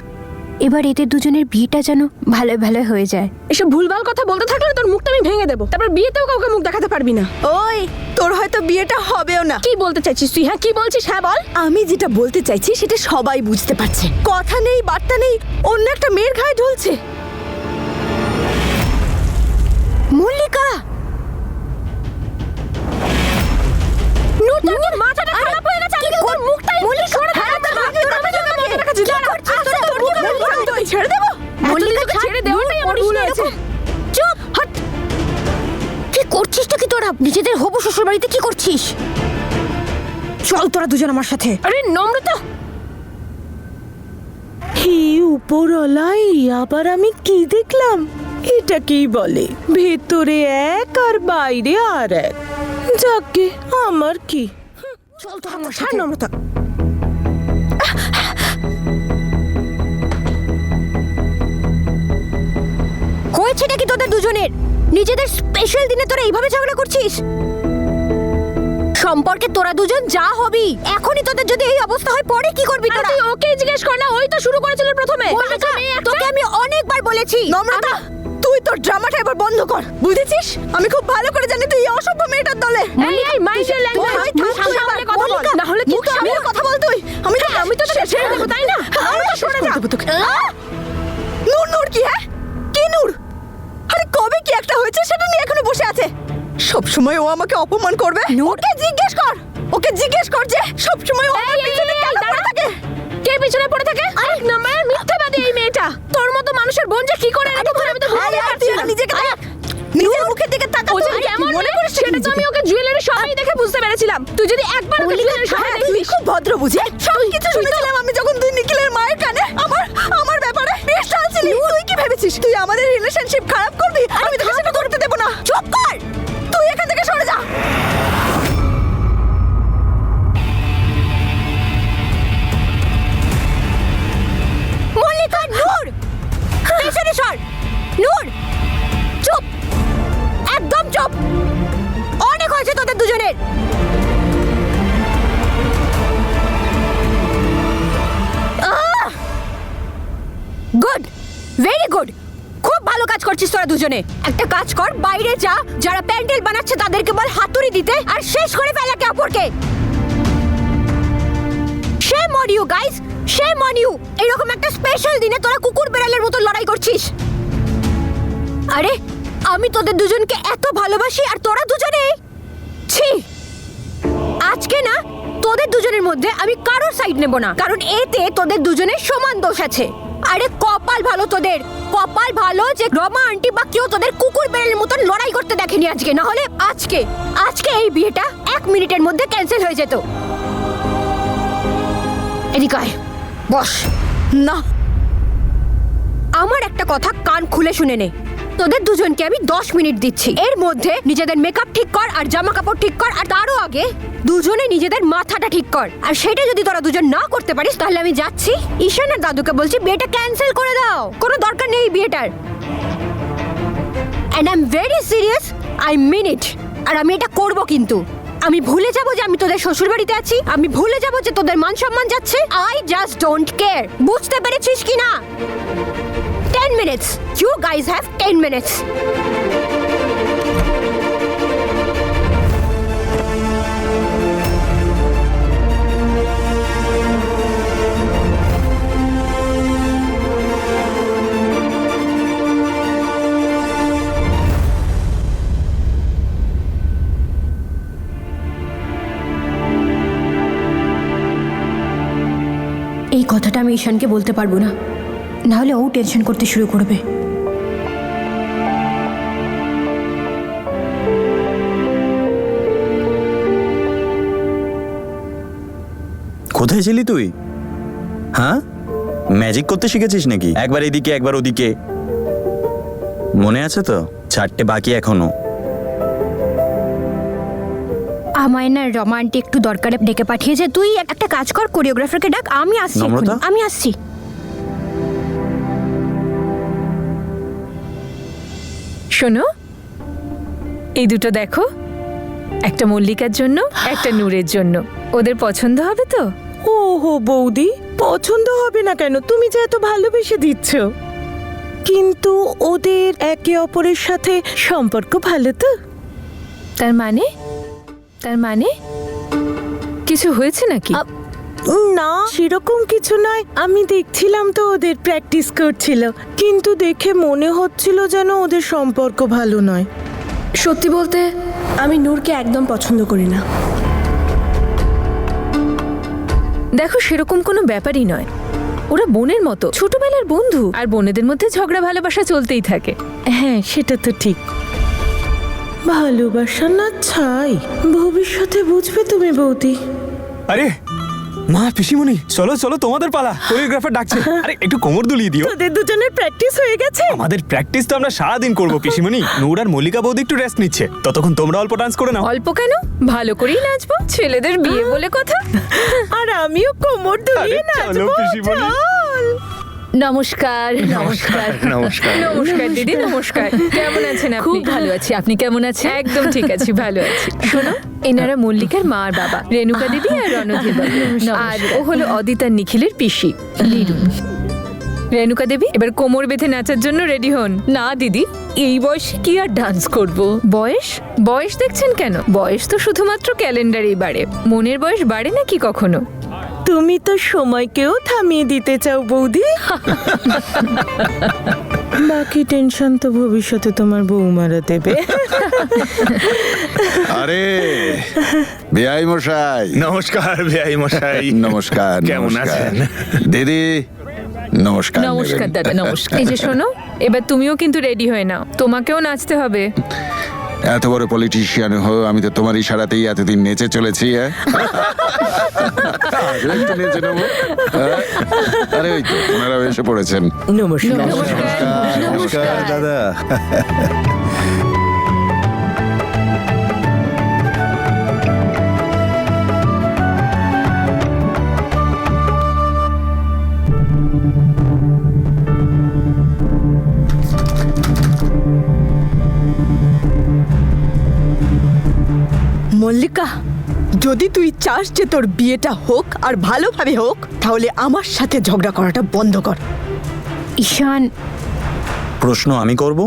এবার এদের দুজনের বিয়েটা যেন ভালো ভালো হয়ে যায়। এসব ভুলভাল কথা বলতে থাকলে তোর মুখটা আমি ভেঙে দেবো, তারপর বিয়েতেও কাউকে মুখ দেখাতে পারবি না। ওই, তোর হয়তো বিয়েটা হবেও না। কি বলতে চাইছিস তুই? হ্যাঁ কি বলছিস? হ্যাঁ বল। আমি যেটা বলতে চাইছি সেটা সবাই বুঝতে পারছে। কথা নেই, বার্তা নেই, অন্য একটা মেয়ের ঘায়ে ঢলছে। মল্লিকা, মাথাটা খারাপ হয়ে গেছে। আমি তোর মুখটাই সরে দাঁড়া। ছেড়ে দেবো? মল্লিকাকে ছেড়ে দেওয়াটাই আমার ভুল হয়েছে। চুপ হট। কি করছিসটা কি তোরা? নিজেদের হবু শ্বশুর বাড়িতে কি করছিস? চল তোরা দুজন আমার সাথে। আরে নম্রতা, হে উপরওয়ালাই, আবার আমি কি দেখলাম? এটা কি বলে, ভেতরে এক আর বাইরে আর এক। যাকে আমার কি। চল তোরা আমার সাথে। নম্রতা, হয়েছে নাকি তোদের দুজনের? নিজেদের স্পেশাল দিনে তোরা এইভাবে ঝগড়া করছিস? সম্পর্কে তোরা দুজন যা হবি, এখনই তোদের যদি এই অবস্থা হয় পরে কি করবি তোরা? তুই ওকে জিজ্ঞেস কর না, ওই তো শুরু করেছিল প্রথমে। তোকে আমি অনেকবার বলেছি। নম্রতা, তুই তোর ড্রামাটা এবার বন্ধ কর, বুঝেছিস? আমি খুব ভালো করে জানি তুই এই অসভ্য মেয়েটার দলে। Mind your language. সামনে কথা বল, না হলে মুখ সামলে কথা বল তুই। আমি তো তোকে ছেড়ে দেবো, তাই না? আমি তো সরে যাব তোকে। নূর, নূর কি? হ্যাঁ কি নূর? আরে কবে কি একটা হয়েছে সেটা নিয়ে এখনো বসে আছে। সব সময় ও আমাকে অপমান করবে। ওকে জিজ্ঞেস কর, ওকে জিজ্ঞেস কর যে সব সময় ও আমার পিছনে কেন পড়ে থাকে। কে পিছনে পড়ে থাকে? আরেক নাম্বারের মিথ্যাবাদী এই মেয়েটা। তোর মতো মানুষের বোন যে কি করে এরকম হয় আমি তো বুঝতে পারছি না। নিজেকে দেখ, নিজের মুখের দিকে তাকা। ও যে কেমন মনে করিস সেটা তো আমি ওকে জুয়েলারি সবাই দেখে বুঝতে পেরেছিলাম। তুই যদি একবার ওকে জুয়েলারি সবাই তুই দেখবি। খুব ভদ্র বুঝি। সব কিছু শুনেছিলাম আমি যখন তুই নিখিলের মায়ের কানে আমার ব্যাপারে বেশ চালছিলি। তুই কি ভেবেছিস তুই আমাদের রিলেশনশিপ খারাপ করবি? আমি তোকে সেটা করতে দেব না। চুপ কর, তুই এখান থেকে সরে যা। মল্লিকা, নূর পেছনে সর। নূর চুপ, একদম চুপ। অনেক হয়েছে তোদের দুজনের। গুড, ভেরি গুড, খুব ভালো কাজ করছিস তোরা দুজনে। একটা কাজ কর, বাইরে যা, যারা প্যান্ডেল বানাচ্ছে তাদেরকে বল হাতুড়ি দিতে আর শেষ করে ফেল একে অপরকে। Shame on you guys, shame on you! এরকম একটা স্পেশাল দিনে তোরা কুকুর বেড়ালের মতো লড়াই করছিস। আরে আমি তোদের দুজনকে এত ভালোবাসি আর তোরা দুজনে ছি। আজকে না তোদের দুজনের মধ্যে আমি কারোর সাইড নেব না, কারণ এতে তোদের দুজনের সমান দোষ আছে। আরে কপাল ভালো তোদের, কপাল ভালো যে রমা আন্টি বা কেউ তোদের কুকুর বেড়ালের মতন লড়াই করতে দেখেনি আজকে, না হলে আজকে এই বিয়েটা 1 মিনিটের মধ্যে ক্যান্সেল হয়ে যেত। এদিকে আয়, বস। না, আমার একটা কথা কান খুলে শুনে নে, তোদের দুজনকে আমি 10 মিনিট দিচ্ছি। এর মধ্যে নিজেদের মেকআপ ঠিক কর আর জামা কাপড় ঠিক কর, আর তারও আগে দুজনে নিজেদের মাথাটা ঠিক কর। আর সেটা যদি তোরা দুজন না করতে পারিস তাহলে আমি যাচ্ছি ঈশান আর দাদুকে বলছি বিয়েটা ক্যান্সেল করে দাও, কোনো দরকার নেই এই বিয়েটার। And I am very serious, I mean it. আর আমি এটা করব, কিন্তু আমি ভুলে যাব যে আমি তোদের শ্বশুর বাড়িতে আছি, আমি ভুলে যাব যে তোদের মান সম্মান যাচ্ছে। আই জাস্ট ডোন্ট কেয়ার, বুঝতে পেরেছিস কি না? 10 minutes. You guys have 10 minutes. এই কথাটা আমি ঈশানকে বলতে পারবো না, নাহলে ও টেনশন করতে শুরু করবে। কোথায় ছিলি তুই? হ্যাঁ, ম্যাজিক করতে শিখেছিস নাকি? একবার এদিকে একবার ওদিকে, মনে আছে তো? 4টে বাকি এখনো। আমায় না রমা আন্টি একটু দরকারে ডেকে পাঠিয়েছে, তুই একটা কাজ কর, কোরিওগ্রাফারকে ডাক, আমি আসছি। নম্রতা? আমি আসছি। শোনো, এই দুটো দেখো, একটা মল্লিকার জন্য, একটা নূরের জন্য। ওদের পছন্দ হবে তো? ওহো বৌদি, পছন্দ হবে না কেন? তুমি যে এত ভালোবেসে দিচ্ছ। কিন্তু ওদের একে অপরের সাথে সম্পর্ক ভালো তো? তার মানে কিছু হয়েছে নাকি? না, সেরকম কিছু নয়। আমি দেখছিলাম তো ওদের প্র্যাকটিস করছিল, কিন্তু দেখে মনে হচ্ছিল যেন ওদের সম্পর্ক ভালো নয়। সত্যি বলতে আমি নূরকে একদম পছন্দ করি না। দেখো, সেরকম কোনো ব্যাপারই নয়। ওরা বোনের মতো, ছোটবেলার বন্ধু, আর বোনেদের মধ্যে ঝগড়া ভালোবাসা চলতেই থাকে। হ্যাঁ, সেটা তো ঠিক। ভালোবাসা না ছাই, ভবিষ্যতে বুঝবে তুমি বৌদি। আরে মা, পিসিমণি, চলো চলো, তোমাদের পালা। কোরিওগ্রাফার ডাকছে। আরে একটু কোমর দুলিয়ে দিও। তোদের দুজনের প্র্যাকটিস হয়ে গেছে? আমাদের প্র্যাকটিস তো আমরা সারাদিন করবো পিসিমণি। নূর আর মল্লিকা বৌদি একটু রেস্ট নিচ্ছে, ততক্ষণ তোমরা অল্প ডান্স করে নাও। অল্প কেন, ভালো করেই নাচবো, ছেলেদের বিয়ে বলে কথা। আর আমিও কোমর দুলিয়ে নাচবো। পিসিমণি। নমস্কার। নমস্কার নমস্কার। নমস্কার দিদি, নমস্কার। কেমন আছেন আপনি? খুব ভালো আছি, আপনি কেমন আছেন? একদম ঠিক আছি, ভালো আছি। শোনো, এনারা মল্লিকার মা আর বাবা, রেণুকা দেবী আর রণধীর বাবু। আর ও হলো অদিত আর নিখিলের পিসি, লিরু। রেণুকা দেবী, এবার কোমর বেঁধে নাচার জন্য রেডি হন। না দিদি, এই বয়সে কি আর ডান্স করব? বয়স দেখছেন কেন? বয়স তো শুধুমাত্র ক্যালেন্ডারেই বাড়ে, মনের বয়স বাড়ে নাকি কখনো? তুমি তো সময়কেও থামিয়ে দিতে চাও বৌদি। বাকি টেনশন তো ভবিষ্যতে তোমার বৌমারা দেবে। আরে বেআই মশাই, নমস্কার বেআই মশাই। নমস্কার। কেমন নমস্কার। আছেন? দিদি নমস্কার। নমস্কার নেবেন। দাদা, নমস্কার। এই যে শোনো, এবার তুমিও কিন্তু রেডি হয়ে নাও, তোমাকেও নাচতে হবে। এত বড় পলিটিশিয়ান হয়ে আমি তো তোমার ইশারাতেই এতদিন নেচে চলেছি। আজও একটু নেচে নেবো। আরে ওই তো ওনারাও এসে পড়েছেন। নমস্কার। নমস্কার দাদা। মল্লিকা, যদি তুই চাস যে তোর বিয়েটা হোক আর ভালোভাবে হোক, তাহলে আমার সাথে ঝগড়া করাটা বন্ধ কর। ঈশান, প্রশ্ন আমি করব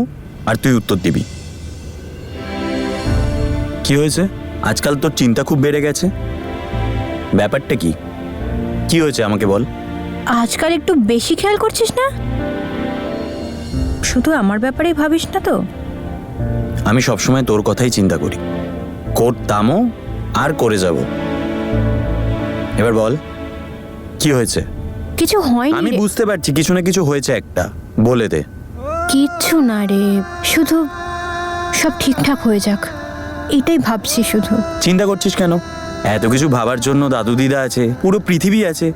আর তুই উত্তর দিবি। কি হয়েছে? আজকাল তোর চিন্তা খুব বেড়ে গেছে, ব্যাপারটা কি? কি হয়েছে আমাকে বল। আজকাল একটু বেশি খেয়াল করছিস না? শুধু আমার ব্যাপারেই ভাবিস না তো? আমি সবসময় তোর কথাই চিন্তা করি, করতামও আর করে যাব। এবার বল কি হয়েছে? কিছু হয়নি আমি রে। বুঝতে পারছি কিছু না কিছু হয়েছে, একটা বলে দে। কিচ্ছু না রে, শুধু সব ঠিকঠাক হয়ে যাক এটাই ভাবছি শুধু। চিন্তা করছিস কেন? এত কিছু ভাবার জন্য দাদু দিদা আছে, পুরো পৃথিবী আছে।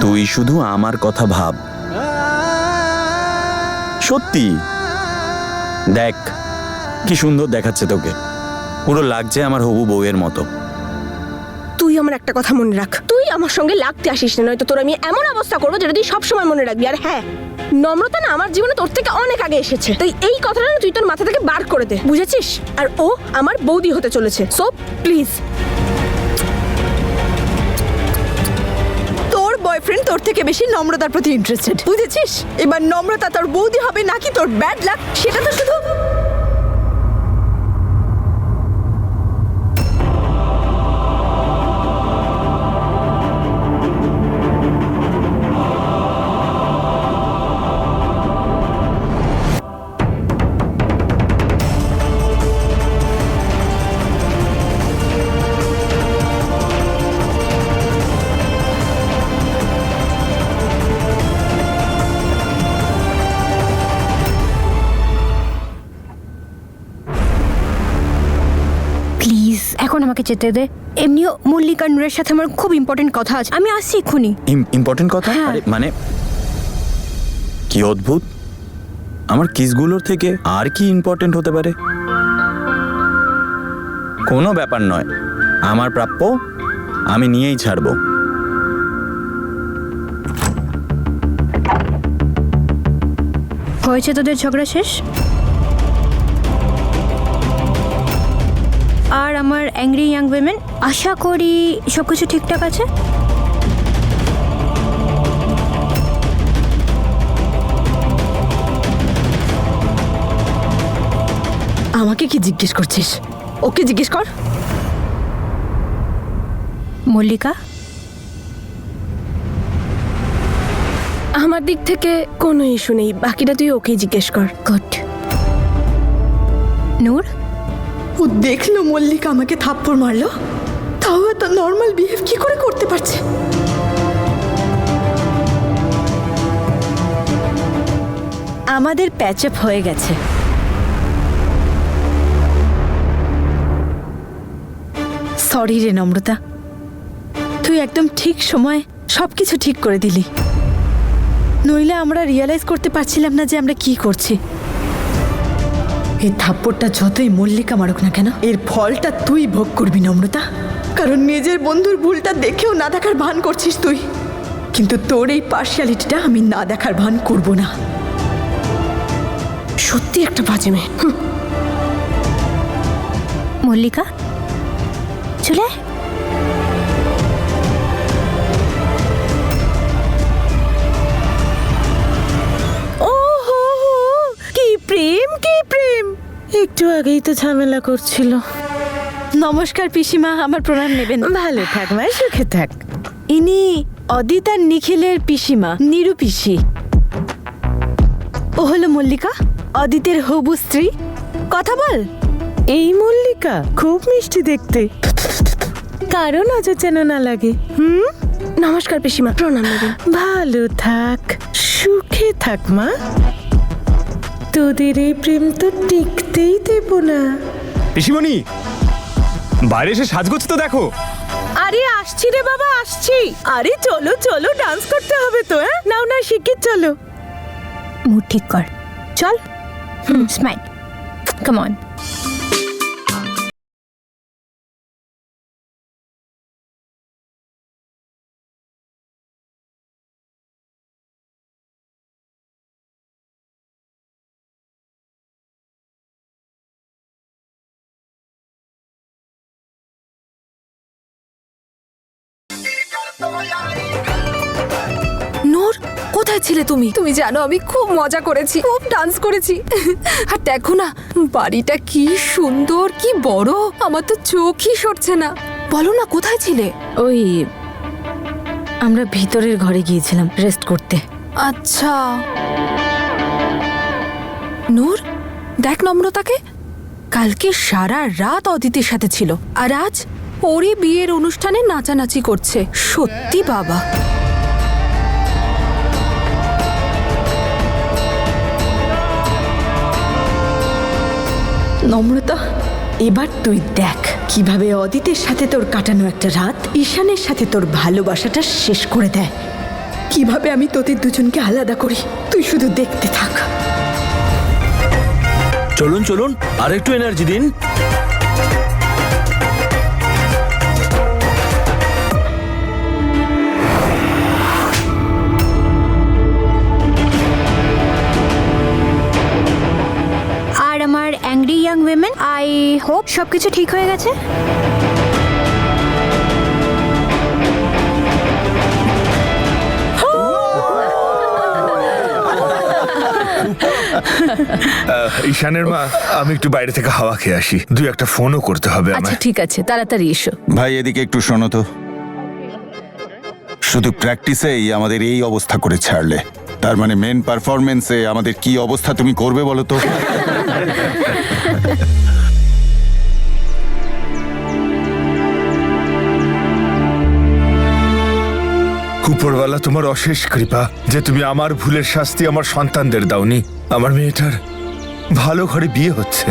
তুই শুধু আমার কথা ভাব। সত্যি দেখ কি সুন্দর দেখাচ্ছে তোকে, পুরো লাগছে আমার হবু বউয়ের মতো। তুই আমার একটা কথা মনে রাখ, তুই আমার সঙ্গে লাগতে আসিস না, নয়তো তোর আমি এমন অবস্থা করবো যেটা তুই সবসময় মনে রাখবি। আর হ্যাঁ, নম্রতা না আমার জীবনে তোর থেকে অনেক আগে এসেছে, তাই এই কথাটা না তুই তোর মাথা থেকে বার করে দে, বুঝেছিস? আর ও আমার বৌদি হতে চলেছে, সো প্লিজ। তোর বয়ফ্রেন্ড তোর থেকে বেশি নম্রতার প্রতি ইন্টারেস্টেড, বুঝেছিস? এবার নম্রতা তোর বৌদি হবে নাকি তোর ব্যাড লাক সেটা তো শুধু প্লিজ এখন আমাকে যেতে দে। এমনিও মল্লিকা নূরের সাথে আমার খুব ইম্পর্টেন্ট কথা আছে, আমি আসছি এক্ষুনি। ইম্পর্টেন্ট কথা? হ্যাঁ। আরে মানে কি অদ্ভুত, আমার কিসগুলোর থেকে আর কি ইম্পর্টেন্ট হতে পারে? কোনো ব্যাপার নয়, আমার প্রাপ্য আমি নিয়েই ছাড়বো। হয়েছে তোদের ঝগড়া শেষ? আর আমার অ্যাংরি ইয়াং উইমেন, আশা করি সবকিছু ঠিকঠাক আছে। আমাকে কি জিজ্ঞেস করছিস? ওকে জিজ্ঞেস কর। মল্লিকা, আমার দিক থেকে কোনো ইস্যু নেই, বাকিটা তুই ওকেই জিজ্ঞেস কর। গুড। নূর, ও দেখলো মল্লিকা আমাকে থাপ্পড় মারলো, তাও এত নর্মাল বিহেভ কি করে করতে পারছে? আমাদের প্যাচ আপ হয়ে গেছে। সরি রে নম্রতা, তুই একদম ঠিক সময় সবকিছু ঠিক করে দিলি, নইলে আমরা রিয়েলাইজ করতে পারছিলাম না যে আমরা কি করছি। এই থাপ্পড়টা যতই মল্লিকা মারুক না কেন, এর ফলটা তুই ভোগ করবি নম্রতা, কারণ নিজের বন্ধুর ভুলটা দেখেও না দেখার ভান করছিস তুই, কিন্তু তোর এই পার্শিয়ালিটিটা আমি না দেখার ভান করব না। সত্যি একটা বাজে মেয়ে। মল্লিকা চলে আয়। ওহো, কি প্রেম কি প্রেম! একটু আগেই তো ঝামেলা করছিল। নমস্কার পিসিমা, আমার প্রণাম নেবেন। ভালো থাক মা, সুখে থাক। ইনি অদিত আর নিখিলের পিসিমা, নিরু পিসি। ও হলো মল্লিকা, অদিতের হবু স্ত্রী। কথা বল। এই মল্লিকা খুব মিষ্টি দেখতে, কারো নজর যেন না লাগে। নমস্কার পিসিমা, প্রণাম নেবেন। ভালো থাক, সুখে থাক মা। তোদের এই প্রেম তো টিকতেই দেব না। পিসিমণি, বাইরে এসে সাজগোজ তো দেখো। আরে আসছি রে বাবা, আসছি। আরে চলো চলো, ডান্স করতে হবে তো। হ্যাঁ, নাও না শিখে চলো। মুড ঠিক কর, চল। Smile, come on. নূর, কোথায় ছিলে তুমি? তুমি জানো আমি খুব মজা করেছি, খুব ডান্স করেছি। আর দেখো না বাড়িটা কি সুন্দর, কি বড়, আমার তো চোখই সরছে না। বলো না কোথায় ছিলে? ওই আমরা ভিতরের ঘরে গিয়েছিলাম রেস্ট করতে। আচ্ছা। নূর, দেখ নম্রতাকে। কালকে সারা রাত অদিতির সাথে ছিল, আর আজ ওরই বিয়ের অনুষ্ঠানে নাচানাচি করছে। সত্যি বাবা। নম্রতা, এবার তুই দেখ কিভাবে অদিতের সাথে তোর কাটানো একটা রাত ঈশানের সাথে তোর ভালোবাসাটা শেষ করে দেয়। কিভাবে আমি তোদের দুজনকে আলাদা করি, তুই শুধু দেখতে থাক। চলুন চলুন, আর একটু এনার্জি দিন। আর আমার angry young women, I hope সবকিছু ঠিক হয়ে গেছে। ঈশানের মা, আমি একটু বাইরে থেকে হাওয়া খেয়ে আসি, দুই একটা ফোনও করতে হবে আচ্ছা আমায়। ঠিক আছে, তাড়াতাড়ি এসো। ভাই এদিকে একটু শোনো তো। শুধু প্র্যাকটিসেই আমাদের এই অবস্থা করে ছাড়লে, তার মানে মেন পারফরমেন্সে আমাদের কি অবস্থা তুমি করবে বলো তো? উপরওয়ালা তোমার অশেষ কৃপা যে তুমি আমার ভুলের শাস্তি আমার সন্তানদের দাওনি। আমার মেয়েটার ভালো ঘরে বিয়ে হচ্ছে।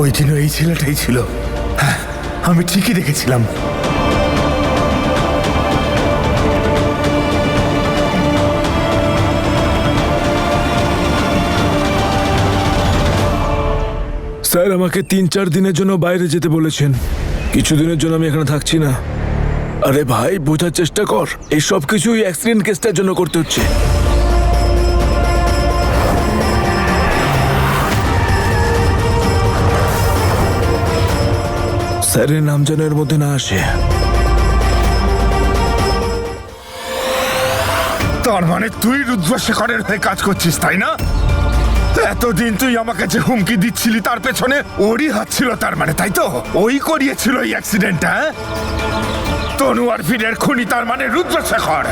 ওই দিনও এই ছেলেটাই ছিল। হ্যাঁ, আমি ঠিকই দেখেছিলাম। স্যার আমাকে 3-4 দিনের জন্য বাইরে যেতে বলেছেন। কিছুদিনের জন্য আমি এখানে থাকছি না। আরে ভাই, বোঝার চেষ্টা কর, এই সব কিছুই অ্যাক্সিডেন্ট কেসটার জন্য করতে হচ্ছে। স্যারের নাম যেন এর মধ্যে না আসে। তার মানে তুই রুদ্রশেখরের হয়ে কাজ করছিস, তাই না? এতদিন তুই আমাকে যে হুমকি দিচ্ছিলি তার পেছনে ওরই হাত ছিল, তার মানে, তাই তো? ওই করিয়েছিল এই অ্যাক্সিডেন্টটা। তনু আর ফিরের খুনি তার মানে রুদ্রশেখর।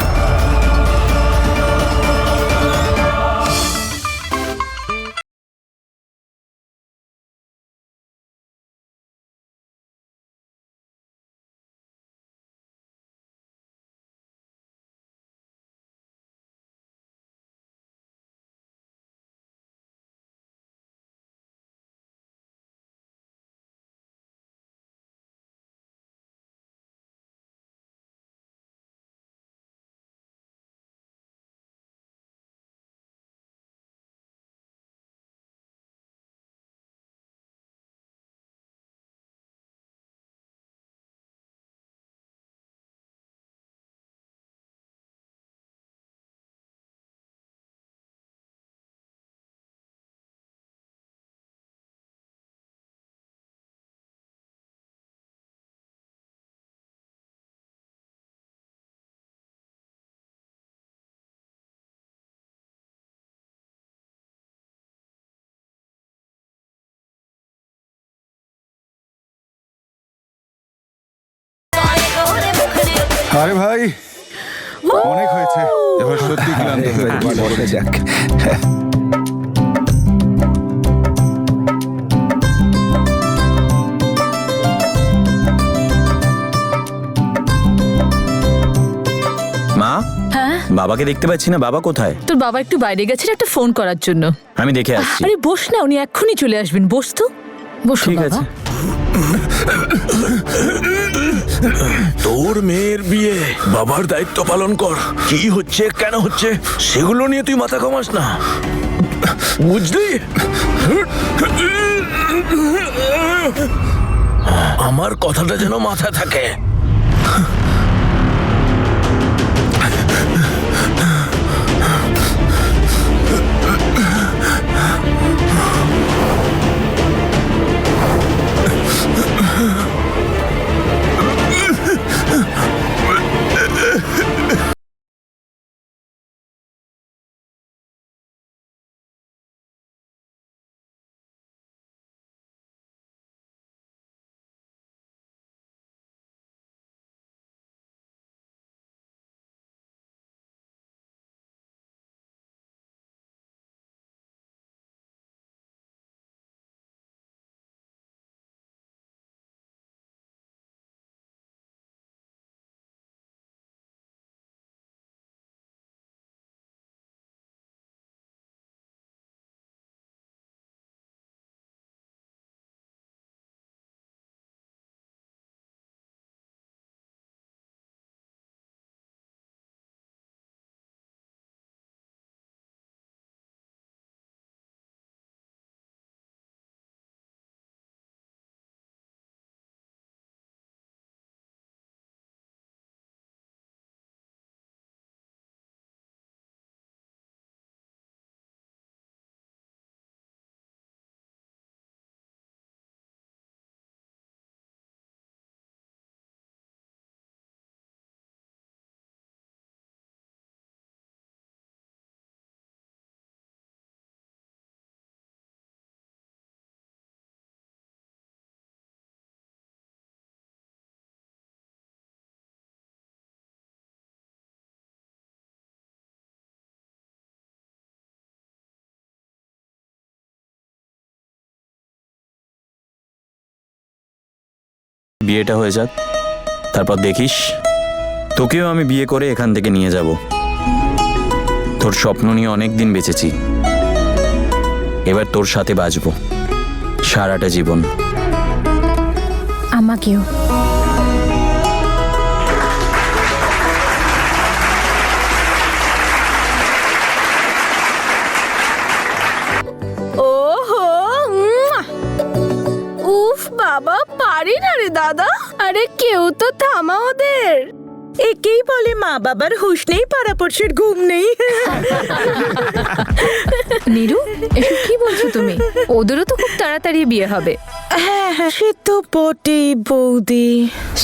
আরে ভাই, অনেক হয়েছে, এবার সত্যি ক্লান্ত হয়ে যাক। মা, হ্যাঁ বাবাকে দেখতে পাচ্ছি না, বাবা কোথায়? তোর বাবা একটু বাইরে গেছেন একটা ফোন করার জন্য। আমি দেখে আসছি। আরে বস না, উনি এক্ষুনি চলে আসবেন। বস তো, বসো ঠিক বাবা। আছে। তোর মেয়ের বিয়ে, বাবার দায়িত্ব পালন কর। কি হচ্ছে, কেন হচ্ছে, সেগুলো নিয়ে তুই মাথা ঘামাস না, বুঝলি? আমার কথাটা যেন মাথায় থাকে। বিয়েটা হয়ে যাক, তারপর দেখিস তোকেও আমি বিয়ে করে এখান থেকে নিয়ে যাব। তোর স্বপ্ন নিয়ে অনেক দিন বেঁচেছি, এবার তোর সাথে বাঁচবো সারাটা জীবন। আমাকেও। ওহো, উফ বাবা, পারি না রে দাদা। আরে কেউ তো থামা ওদের। একেই বলে মা বাবার হুঁশ নেই, পাড়াপড়শির ঘুম নেই। নীরু, এসব কি বলছো তুমি? ওদেরও তো খুব তাড়াতাড়ি বিয়ে হবে। হ্যাঁ হ্যাঁ, সে তো বটেই বৌদি।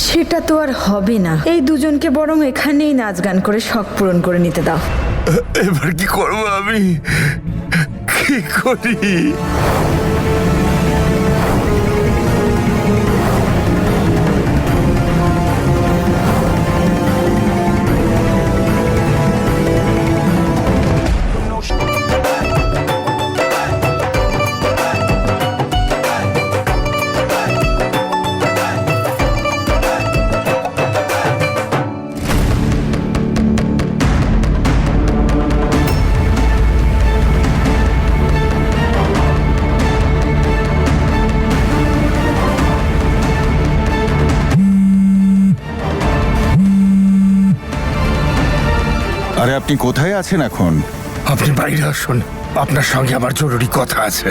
সেটা তো আর হবে না। এই দুজনকে বরং এখানেই নাচ গান করে শখ পূরণ করে নিতে দাও। এবার কি করবো আমি? কি করি? আরে আপনি কোথায় আছেন এখন? আপনি বাইরে আসুন, আপনার সঙ্গে আমার জরুরি কথা আছে।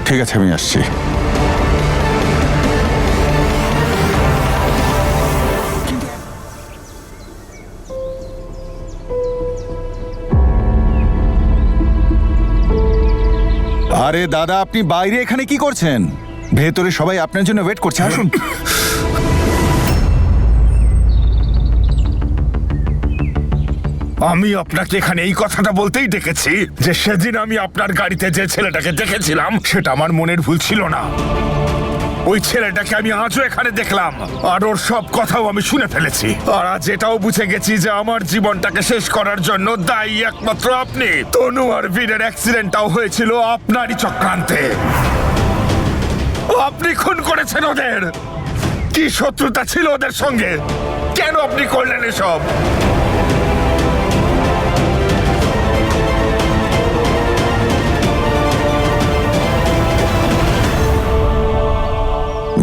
ঠিক আছে, আমি আসছি। আরে দাদা, আপনি বাইরে এখানে কি করছেন? ভেতরে সবাই আপনার জন্য ওয়েট করছে, আসুন। আমি আপনাকে এখানে এই কথাটা বলতেই ডেকেছি যে সেদিন আমি আপনার গাড়িতে যে ছেলেটাকে দেখেছিলাম সেটা আমার মনের ভুল ছিল না। ওই ছেলেটাকে আমি আজও এখানে দেখলাম, আর ওর সব কথাও আমি শুনে ফেলেছি। আর আজ এটাও বুঝে গেছি যে আমার জীবনটাকে শেষ করার জন্য দায়ী একমাত্র আপনি। তনু আর বীরের অ্যাক্সিডেন্টটাও হয়েছিল আপনারই চক্রান্তে। আপনি খুন করেছেন ওদের। কি শত্রুতা ছিল ওদের সঙ্গে? কেন আপনি করলেন এসব?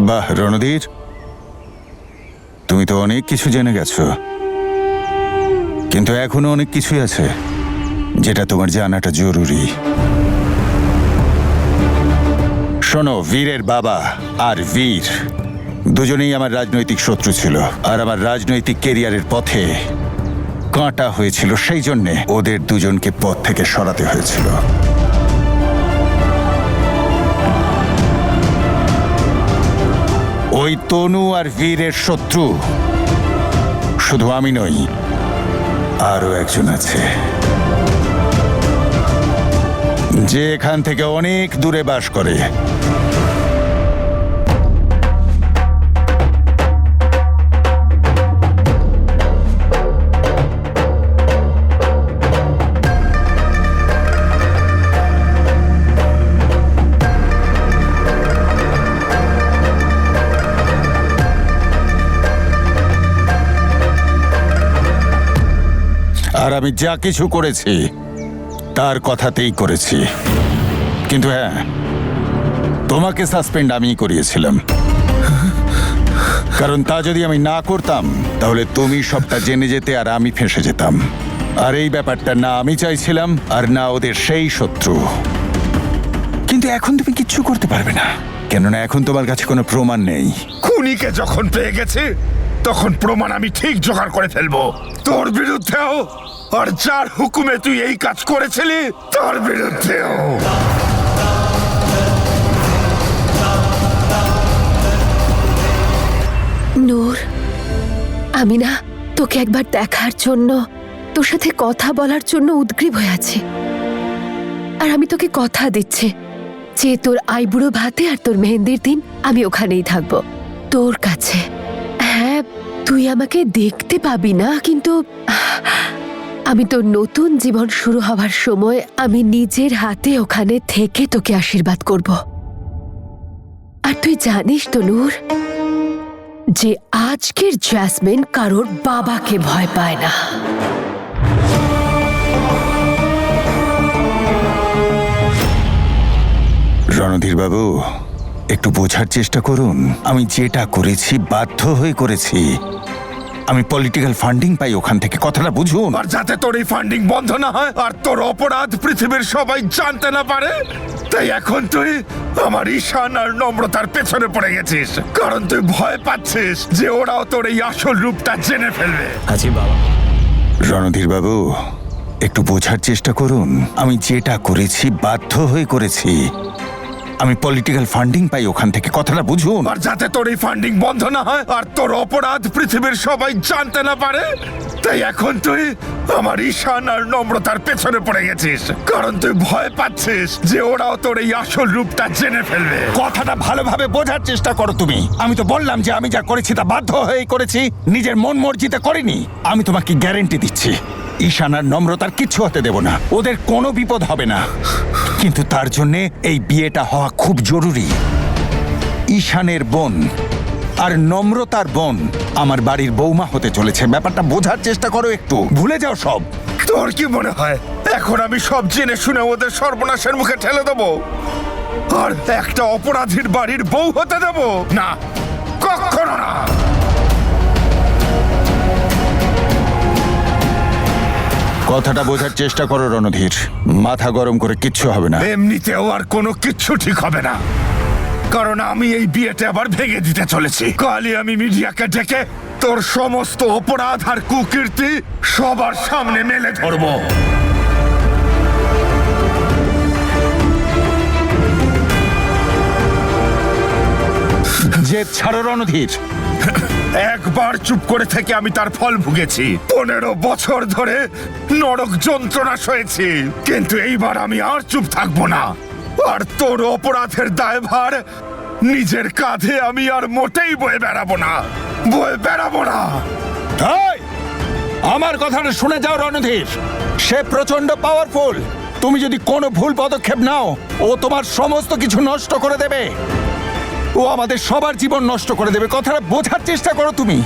বাহ রণধীর, তুমি তো অনেক কিছু জেনে গেছো, কিন্তু এখনো অনেক কিছুই আছে যেটা তোমার জানাটা জরুরি। শোনো, বীরের বাবা আর বীর দুজনেই আমার রাজনৈতিক শত্রু ছিল, আর আমার রাজনৈতিক কেরিয়ারের পথে কাঁটা হয়েছিল। সেই জন্যে ওদের দুজনকে পথ থেকে সরাতে হয়েছিল। ওই তনু আর বীরের শত্রু শুধু আমি নই, আরো একজন আছে যে এখান থেকে অনেক দূরে বাস করে। আর আমি যা কিছু করেছি তার কথাতেই করেছি, কিন্তু হ্যাঁ, তোমাকে সাসপেন্ড আমিই করিয়েছিলাম। কারণ তা যদি আমি না করতাম তাহলে তুমি সবটা জেনে যেতে আর আমি ফেঁসে যেতাম। আর এই ব্যাপারটা না আমি চাইছিলাম আর না ওদের সেই শত্রু। কিন্তু এখন তুমি কিচ্ছু করতে পারবে না, কেননা এখন তোমার কাছে কোনো প্রমাণ নেই। খুনিকে যখন পেয়ে গেছে তখন প্রমাণ আমি ঠিক জোগাড় করে ফেলবো তোর বিরুদ্ধেও, আর যার হুকুমে তুই এই কাজ করেছিলি তার বিরুদ্ধেও। নূর, আমি না তোকে একবার দেখার জন্য, তোর সাথে কথা বলার জন্য উদগ্রীব হয়ে আছি। আর আমি তোকে কথা দিচ্ছি যে তোর আইবুড়ো ভাতে আর তোর মেহেন্দির দিন আমি ওখানেই থাকবো, তোর কাছে। হ্যাঁ, তুই আমাকে দেখতে পাবি না, কিন্তু আমি তোর নতুন জীবন শুরু হবার সময় আমি নিজের হাতে ওখানে থেকে তোকে আশীর্বাদ করব। আর তুই জানিস তো নূর, যে আজকের জ্যাসমিন কারোর বাবাকে ভয় পায় না। রণধীর বাবু, একটু বোঝার চেষ্টা করুন। আমি যেটা করেছি বাধ্য হয়ে করেছি। আমি পলিটিক্যাল ফান্ডিং পাই ওখান থেকে, কথাটা বুঝুন। আর যাতে তোর এই ফান্ডিং বন্ধ না হয় আর তোর অপরাধ পৃথিবীর সবাই জানতে না পারে, তাই এখন তুই আমার ঈশান আর নম্রতার পেছনে পড়ে গেছিস, কারণ তুই ভয় পাচ্ছিস যে ওরাও তোর এই আসল রূপটা জেনে ফেলবে। আছি বাবা। রণধীর বাবু, একটু বোঝার চেষ্টা করুন। আমি যেটা করেছি বাধ্য হয়ে করেছি। আমি পলিটিক্যাল ফান্ডিং পাই ওখান থেকে, কথাটা বুঝুন। আর যাতে তোর এই ফান্ডিং বন্ধ না হয় আর তোর অপরাধ পৃথিবীর সবাই জানতে না পারে, তাই এখন তুই আমার ঈশান আর নম্রতার পেছনে পড়ে গেছিস, কারণ তুই ভয় পাচ্ছিস যে ওরাও তোর এই আসল রূপটা জেনে ফেলবে। কথাটা ভালোভাবে বোঝার চেষ্টা করো তুমি। আমি তো বললাম যে আমি যা করেছি তা বাধ্য হয়েই করেছি, নিজের মন মর্জিতে করিনি। আমি তোমাকে গ্যারেন্টি দিচ্ছি, ঈশান আর নম্রতার কিচ্ছু হতে দেব না, ওদের কোনো বিপদ হবে না। কিন্তু তার জন্যে এই বিয়েটা হওয়া খুব জরুরি। ঈশানের বোন আর নম্রতার বোন আমার বাড়ির বৌমা হতে চলেছে। ব্যাপারটা বোঝার চেষ্টা করো একটু, ভুলে যাও সব। তোর কি মনে হয় এখন আমি সব জেনে শুনে ওদের সর্বনাশের মুখে ঠেলে দেবো আর একটা অপরাধীর বাড়ির বউ হতে দেব? না, কখনো না। কথাটা বোঝার চেষ্টা করো রণধীর, মাথা গরম করে কিচ্ছু হবে না। এমনিতেও আর কোনো কিচ্ছু ঠিক হবে না, কারণ আমি এই বিয়েটা আবার ভেঙে দিতে চলেছি। কালই আমি মিডিয়াকে ডেকে তোর সমস্ত অপরাধ আর কুকীর্তি সবার সামনে মেলে ধরবো। জেদ ছাড়ো রণধীর। একবার চুপ করে থেকে আমি তার ফল ভুগেছি। 15 বছর ধরে নরক যন্ত্রণা সয়েছি, কিন্তু এইবার আমি আর চুপ থাকবো না। আর তোর অপরাধের দায়ভার নিজের কাঁধে আমি আর মোটেই বয়ে বেড়াবো না, বয়ে বেড়াবো না। এই, আমার কথাটা শুনে যাও রণধীর। সে প্রচন্ড পাওয়ারফুল। তুমি যদি কোনো ভুল পদক্ষেপ নাও, ও তোমার সমস্ত কিছু নষ্ট করে দেবে। ও আমাদের সবার জীবন নষ্ট করে দেবে। কথাটা বোঝার চেষ্টা করো তুমি।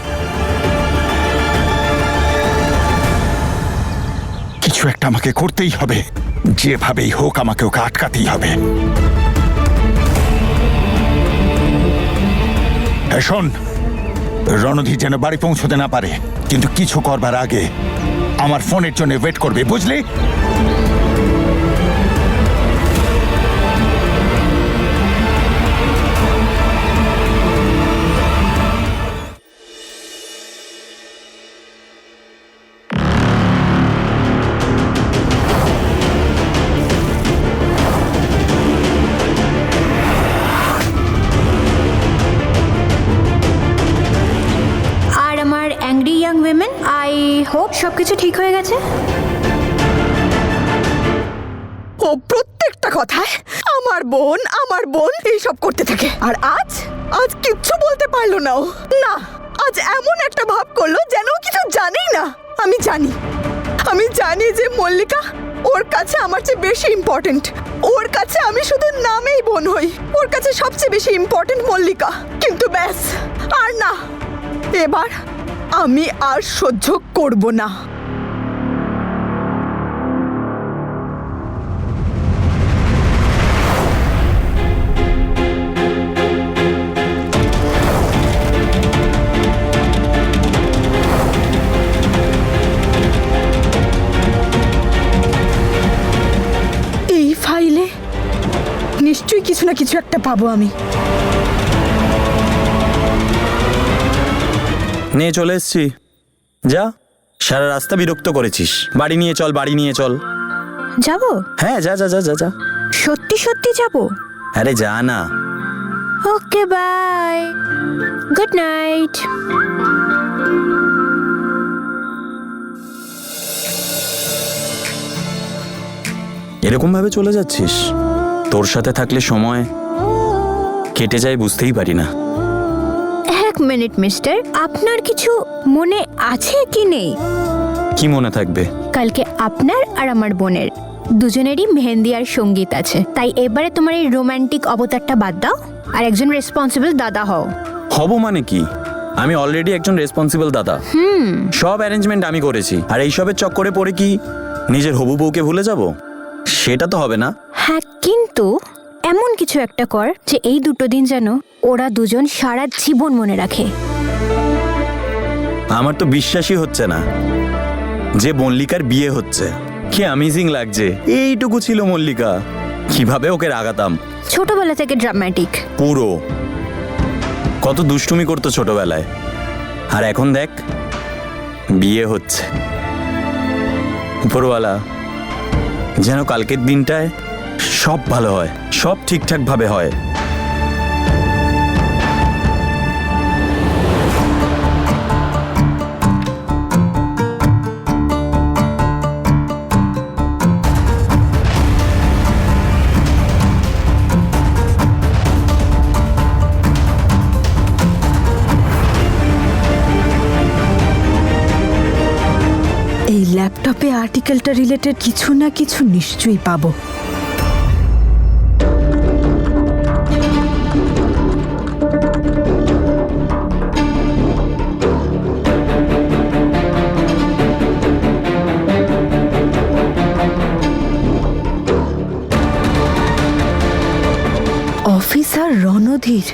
কিছু একটা আমাকে করতেই হবে, যেভাবেই হোক আমাকে ওকে আটকাতেই হবে। শোন, রণধীর যেন বাড়ি পৌঁছতে না পারে, কিন্তু কিছু করবার আগে আমার ফোনের জন্য ওয়েট করবে, বুঝলি? Angry young women, I hope সবকিছু ঠিক হয়ে গেছে। ও প্রত্যেকটা কথায় আমার বোন এইসব করতে থাকে, আর আজ কিচ্ছু বলতে পারলো না। ও না, আজ এমন একটা ভাব করলো যেন ও কিছু জানেই না। আমি জানি যে মল্লিকা ওর কাছে আমার চেয়ে বেশি ইম্পর্টেন্ট। ওর কাছে আমি শুধু নামেই বোন হই, ওর কাছে সবচেয়ে বেশি ইম্পর্টেন্ট মল্লিকা। কিন্তু ব্যাস, আর না, এবার আমি আর সহ্য করব না। এই ফাইলে নিশ্চয়ই কিছু না কিছু একটা পাবো আমি। নিয়ে চলে এসছি। যা, সারা রাস্তা বিরক্ত করেছিস। বাড়ি নিয়ে চল, বাড়ি নিয়ে চল। যাবো? হ্যাঁ, যা যা যা যা যা। সত্যি সত্যি যাবো? আরে যা না। ওকে, বাই, গুড নাইট। এরকম ভাবে চলে যাচ্ছিস? তোর সাথে থাকলে সময় কেটে যায় বুঝতেই পারি না। এক মিনিট মিস্টার, আপনার কিছু মনে আছে কি নেই? কি মনে থাকবে? কালকে আপনার আর আমার বোনের দুজনেরই মেহেন্দি আর সঙ্গীত আছে, তাই এবারে তোমার এই রোমান্টিক অবতারটা বাদ দাও আর একজন রেসপন্সিবল দাদা হও। হব মানে কি? আমি অলরেডি একজন রেসপন্সিবল দাদা। সব অ্যারেঞ্জমেন্ট আমি করেছি, আর এইসবের চক্করে পড়ে কি নিজের হবু বউকে ভুলে যাব? সেটা তো হবে না। হ্যাঁ, কিন্তু এমন কিছু একটা কর যে এই দুটো দিন যেন ওরা দুজন সারা জীবন মনে রাখে। আমার তো বিশ্বাসই হচ্ছে না যে মল্লিকার বিয়ে হচ্ছে। কি অ্যামেজিং লাগছে। এইটুকু ছিল মল্লিকা, কিভাবে ওকে রাগাতাম। ছোটবেলা থেকে ড্রামাটিক। পুরো কত দুষ্টুমি করতো ছোটবেলায়, আর এখন দেখ বিয়ে হচ্ছে। উপরওয়ালা যেন কালকের দিনটায় সব ভালো হয়, সব ঠিকঠাক ভাবে হয়। এই ল্যাপটপে আর্টিকেলটা রিলেটেড কিছু না কিছু নিশ্চয়ই পাবো। অফিসার রণধীর,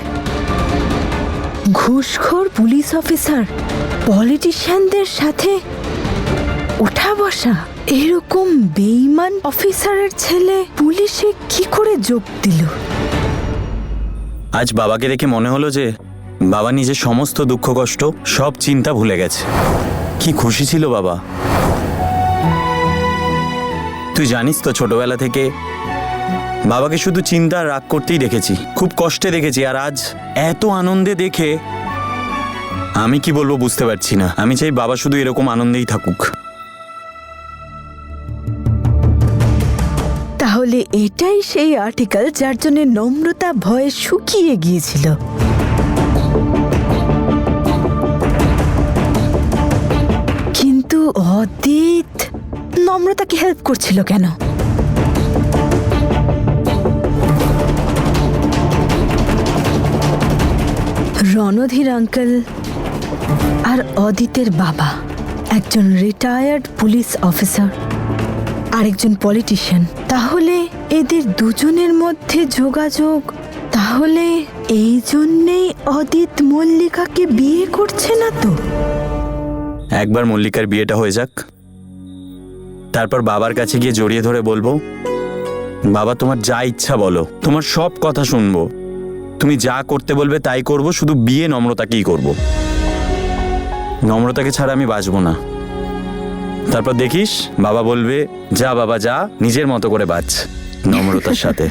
ঘুষখোর পুলিশ অফিসার, পলিটিশিয়ানদের সাথে ওঠা বসা। এরকম বেঈমান অফিসারের ছেলে পুলিশে কি করে যোগ দিল? আজ বাবাকে দেখে মনে হলো যে বাবা নিজের সমস্ত দুঃখ কষ্ট, সব চিন্তা ভুলে গেছে। কি খুশি ছিল বাবা। তুই জানিস তো ছোটবেলা থেকে বাবাকে শুধু চিন্তা আর রাগ করতেই দেখেছি, খুব কষ্টে দেখেছি। আর আজ এত আনন্দে দেখে আমি কি বলবো বুঝতে পারছি না। আমি চাই বাবা শুধু এরকম আনন্দেই থাকুক। তাহলে এটাই সেই আর্টিকেল যার জন্য নম্রতা ভয়ে শুকিয়ে গিয়েছিল। কিন্তু অদিত নম্রতাকে হেল্প করছিল কেন? রণধীর আঙ্কেল আর অদিতের বাবা একজন রিটায়ার্ড পুলিশ অফিসার, আরেকজন পলিটিশিয়ান। তাহলে এদের দুজনের মধ্যে যোগাযোগ। তাহলে এই জন্যেই অদিত মল্লিকাকে বিয়ে করছে না তো? একবার মল্লিকার বিয়েটা হয়ে যাক, তারপর বাবার কাছে গিয়ে জড়িয়ে ধরে বলবো, বাবা তোমার যা ইচ্ছা বলো, তোমার সব কথা শুনবো, তুমি যা করতে বলবে তাই করব, শুধু বিয়ে নম্রতাকেই করব। নম্রতাকে ছাড়া আমি বাঁচবো না। তারপর দেখিস বাবা বলবে, যা বাবা যা, নিজের মতো করে বাঁচ নম্রতার সাথে।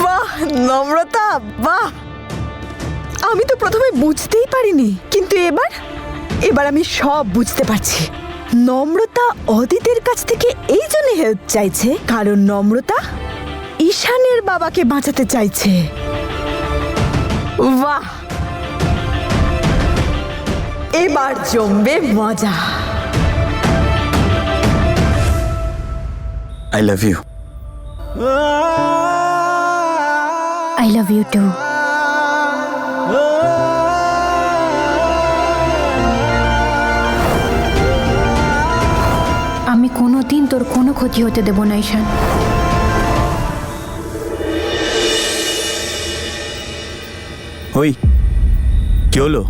বাহ নম্রতা, বাহ! আমি তো প্রথমে বুঝতেই পারিনি, কিন্তু এবার আমি সব বুঝতে পারছি। নম্রতা অদিতের কাছ থেকে এই জন্য হেল্প চাইছে কারণ নম্রতা ঈশানের বাবাকে বাঁচাতে চাইছে। বাহ, এবার জমবে মজা। I love you. I love you too. আমি কোনোদিন তোর কোনো ক্ষতি হতে দেব না ঈশান। ওই কি হলো?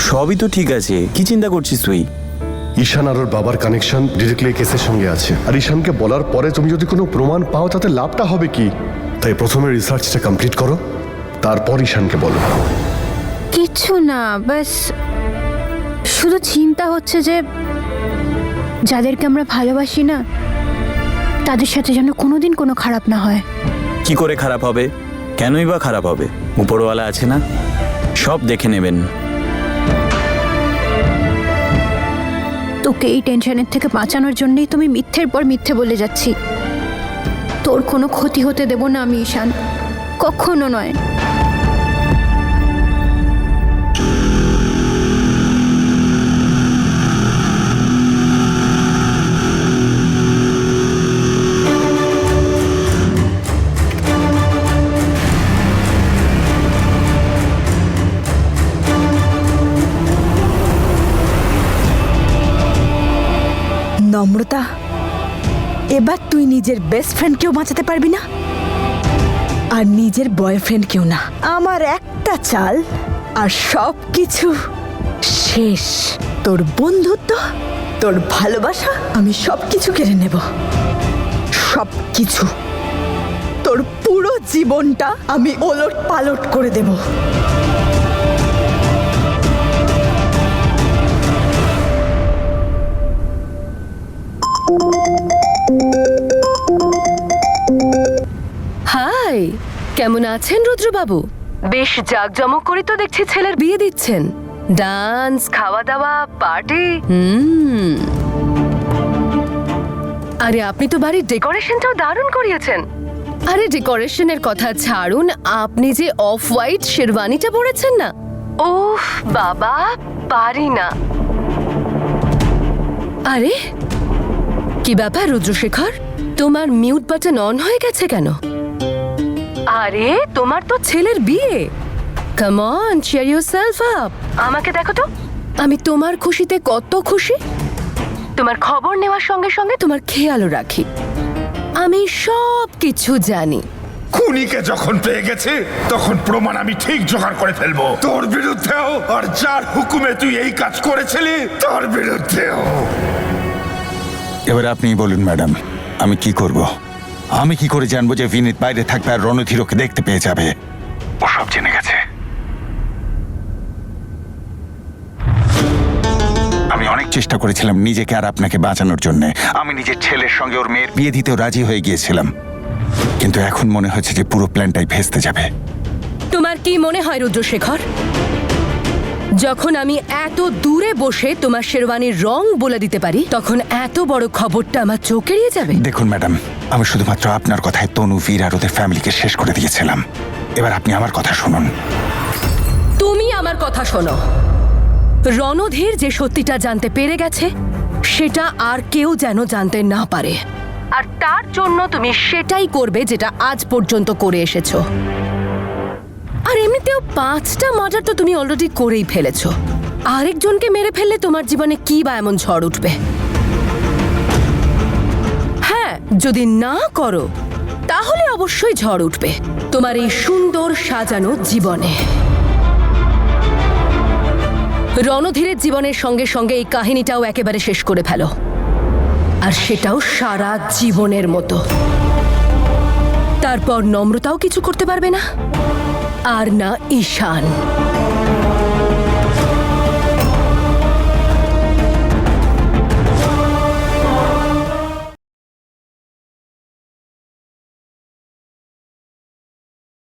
সবই তো ঠিক আছে, কি চিন্তা করছিস তুই? ঈশান আর ওর বাবার কানেকশন ডিরেক্টলি কেসের সঙ্গে আছে, আর ঈশানকে বলার পরে তুমি যদি কোনো প্রমাণ পাও তাতে লাভটা হবে কি? তাই প্রথমে রিসার্চটা কমপ্লিট করো, তারপর ঈশানকে বলো। কিচ্ছু না, বাস শুধু চিন্তা হচ্ছে যে যাদেরকে আমরা ভালোবাসি না তাদের সাথে যেন কোনোদিন কোনো খারাপ না হয়। কি করে খারাপ হবে? কেনই বা খারাপ হবে? উপরওয়ালা আছে না, সব দেখে নেবেন। তোকে এই টেনশনের থেকে বাঁচানোর জন্যই তুমি মিথ্যের পর মিথ্যে বলে যাচ্ছি। তোর কোনো ক্ষতি হতে দেব না আমি ঈশান, কখনো নয়। তুই নিজের বেস্ট ফ্রেন্ডকেও বাঁচাতে পারবি না আর নিজের বয়ফ্রেন্ডকেও না। আমার একটা চাল আর সব কিছু শেষ। তোর বন্ধুত্ব, তোর ভালোবাসা, আমি সব কিছু কেড়ে নেব। সব কিছু, তোর পুরো জীবনটা আমি ওলট পালট করে দেব। হাই, কেমন আছেন রুদ্রবাবু? বেশ জাঁকজমক করে তো দেখছি ছেলের বিয়ে দিচ্ছেন। ডান্স, খাওয়া দাওয়া, পার্টি। আরে আপনি তো বাড়ির ডেকোরেশনটাও দারুণ করিয়েছেন। আরে ডেকোরেশনের কথা ছাড়ুন, আপনি যে অফ হোয়াইট শেরওয়ানিটা পরেছেন না, ওহ বাবা, পারি না। আরে কি ব্যাপার রুদ্রশেখর, তোমার মিউট বাটন অন হয়ে গেছে কেন? আরে তোমার তো ছেলের বিয়ে। Come on, cheer yourself up. আমাকে দেখো তো, আমি তোমার খুশিতে কত খুশি। তোমার খবর নেওয়ার সঙ্গে সঙ্গে তোমার খেয়ালও রাখি। আমি সব কিছু জানি। খুনিকে যখন পেয়ে গেছে তখন প্রমাণ আমি ঠিক জোগাড় করে ফেলবো, তোর বিরুদ্ধেও আর যার হুকুমে তুই এই কাজ করেছিলি তার বিরুদ্ধেও। এবার আপনি বলুন ম্যাডাম, আমি কি করব? আমি কি করে জানবো যে বিনীত বাইরে থাকবে আর রণধীর ওকে দেখতে পেয়ে যাবে? ও সব জেনে গেছে। আমি অনেক চেষ্টা করেছিলাম নিজেকে আর আপনাকে বাঁচানোর জন্য। আমি নিজের ছেলের সঙ্গে ওর মেয়ের বিয়ে দিতেও রাজি হয়ে গিয়েছিলাম, কিন্তু এখন মনে হচ্ছে যে পুরো প্ল্যানটাই ভেস্তে যাবে। তোমার কি মনে হয় রুদ্রশেখর, যখন আমি এত দূরে বসে তোমার শেরওয়ানির রং বলে দিতে পারি, তখন এত বড় খবরটা আমার চোখ এড়িয়ে যাবে? দেখুন ম্যাডাম, আমি শুধুমাত্র আপনার কথায় তনু, বীর আর ওদের ফ্যামিলিকে শেষ করে দিয়েছিলাম। এবার আপনি আমার কথা শুনুন। তুমি আমার কথা শোনো। রণধীর যে সত্যিটা জানতে পেরে গেছে, সেটা আর কেউ যেন জানতে না পারে। আর তার জন্য তুমি সেটাই করবে যেটা আজ পর্যন্ত করে এসেছো। আর এমনিতেও 5টা মার্ডার তো তুমি অলরেডি করেই ফেলেছো। আরেকজনকে মেরে ফেললে তোমার জীবনে কি বা এমন ঝড় উঠবে? হ্যাঁ, যদি না করো তাহলে অবশ্যই ঝড় উঠবে তোমার এই সুন্দর সাজানো জীবনে। রণধীরের জীবনের সঙ্গে সঙ্গে এই কাহিনীটাও একেবারে শেষ করে ফেলো, আর সেটাও সারা জীবনের মতো। তারপর নম্রতাও কিছু করতে পারবে না, আর না ঈশান।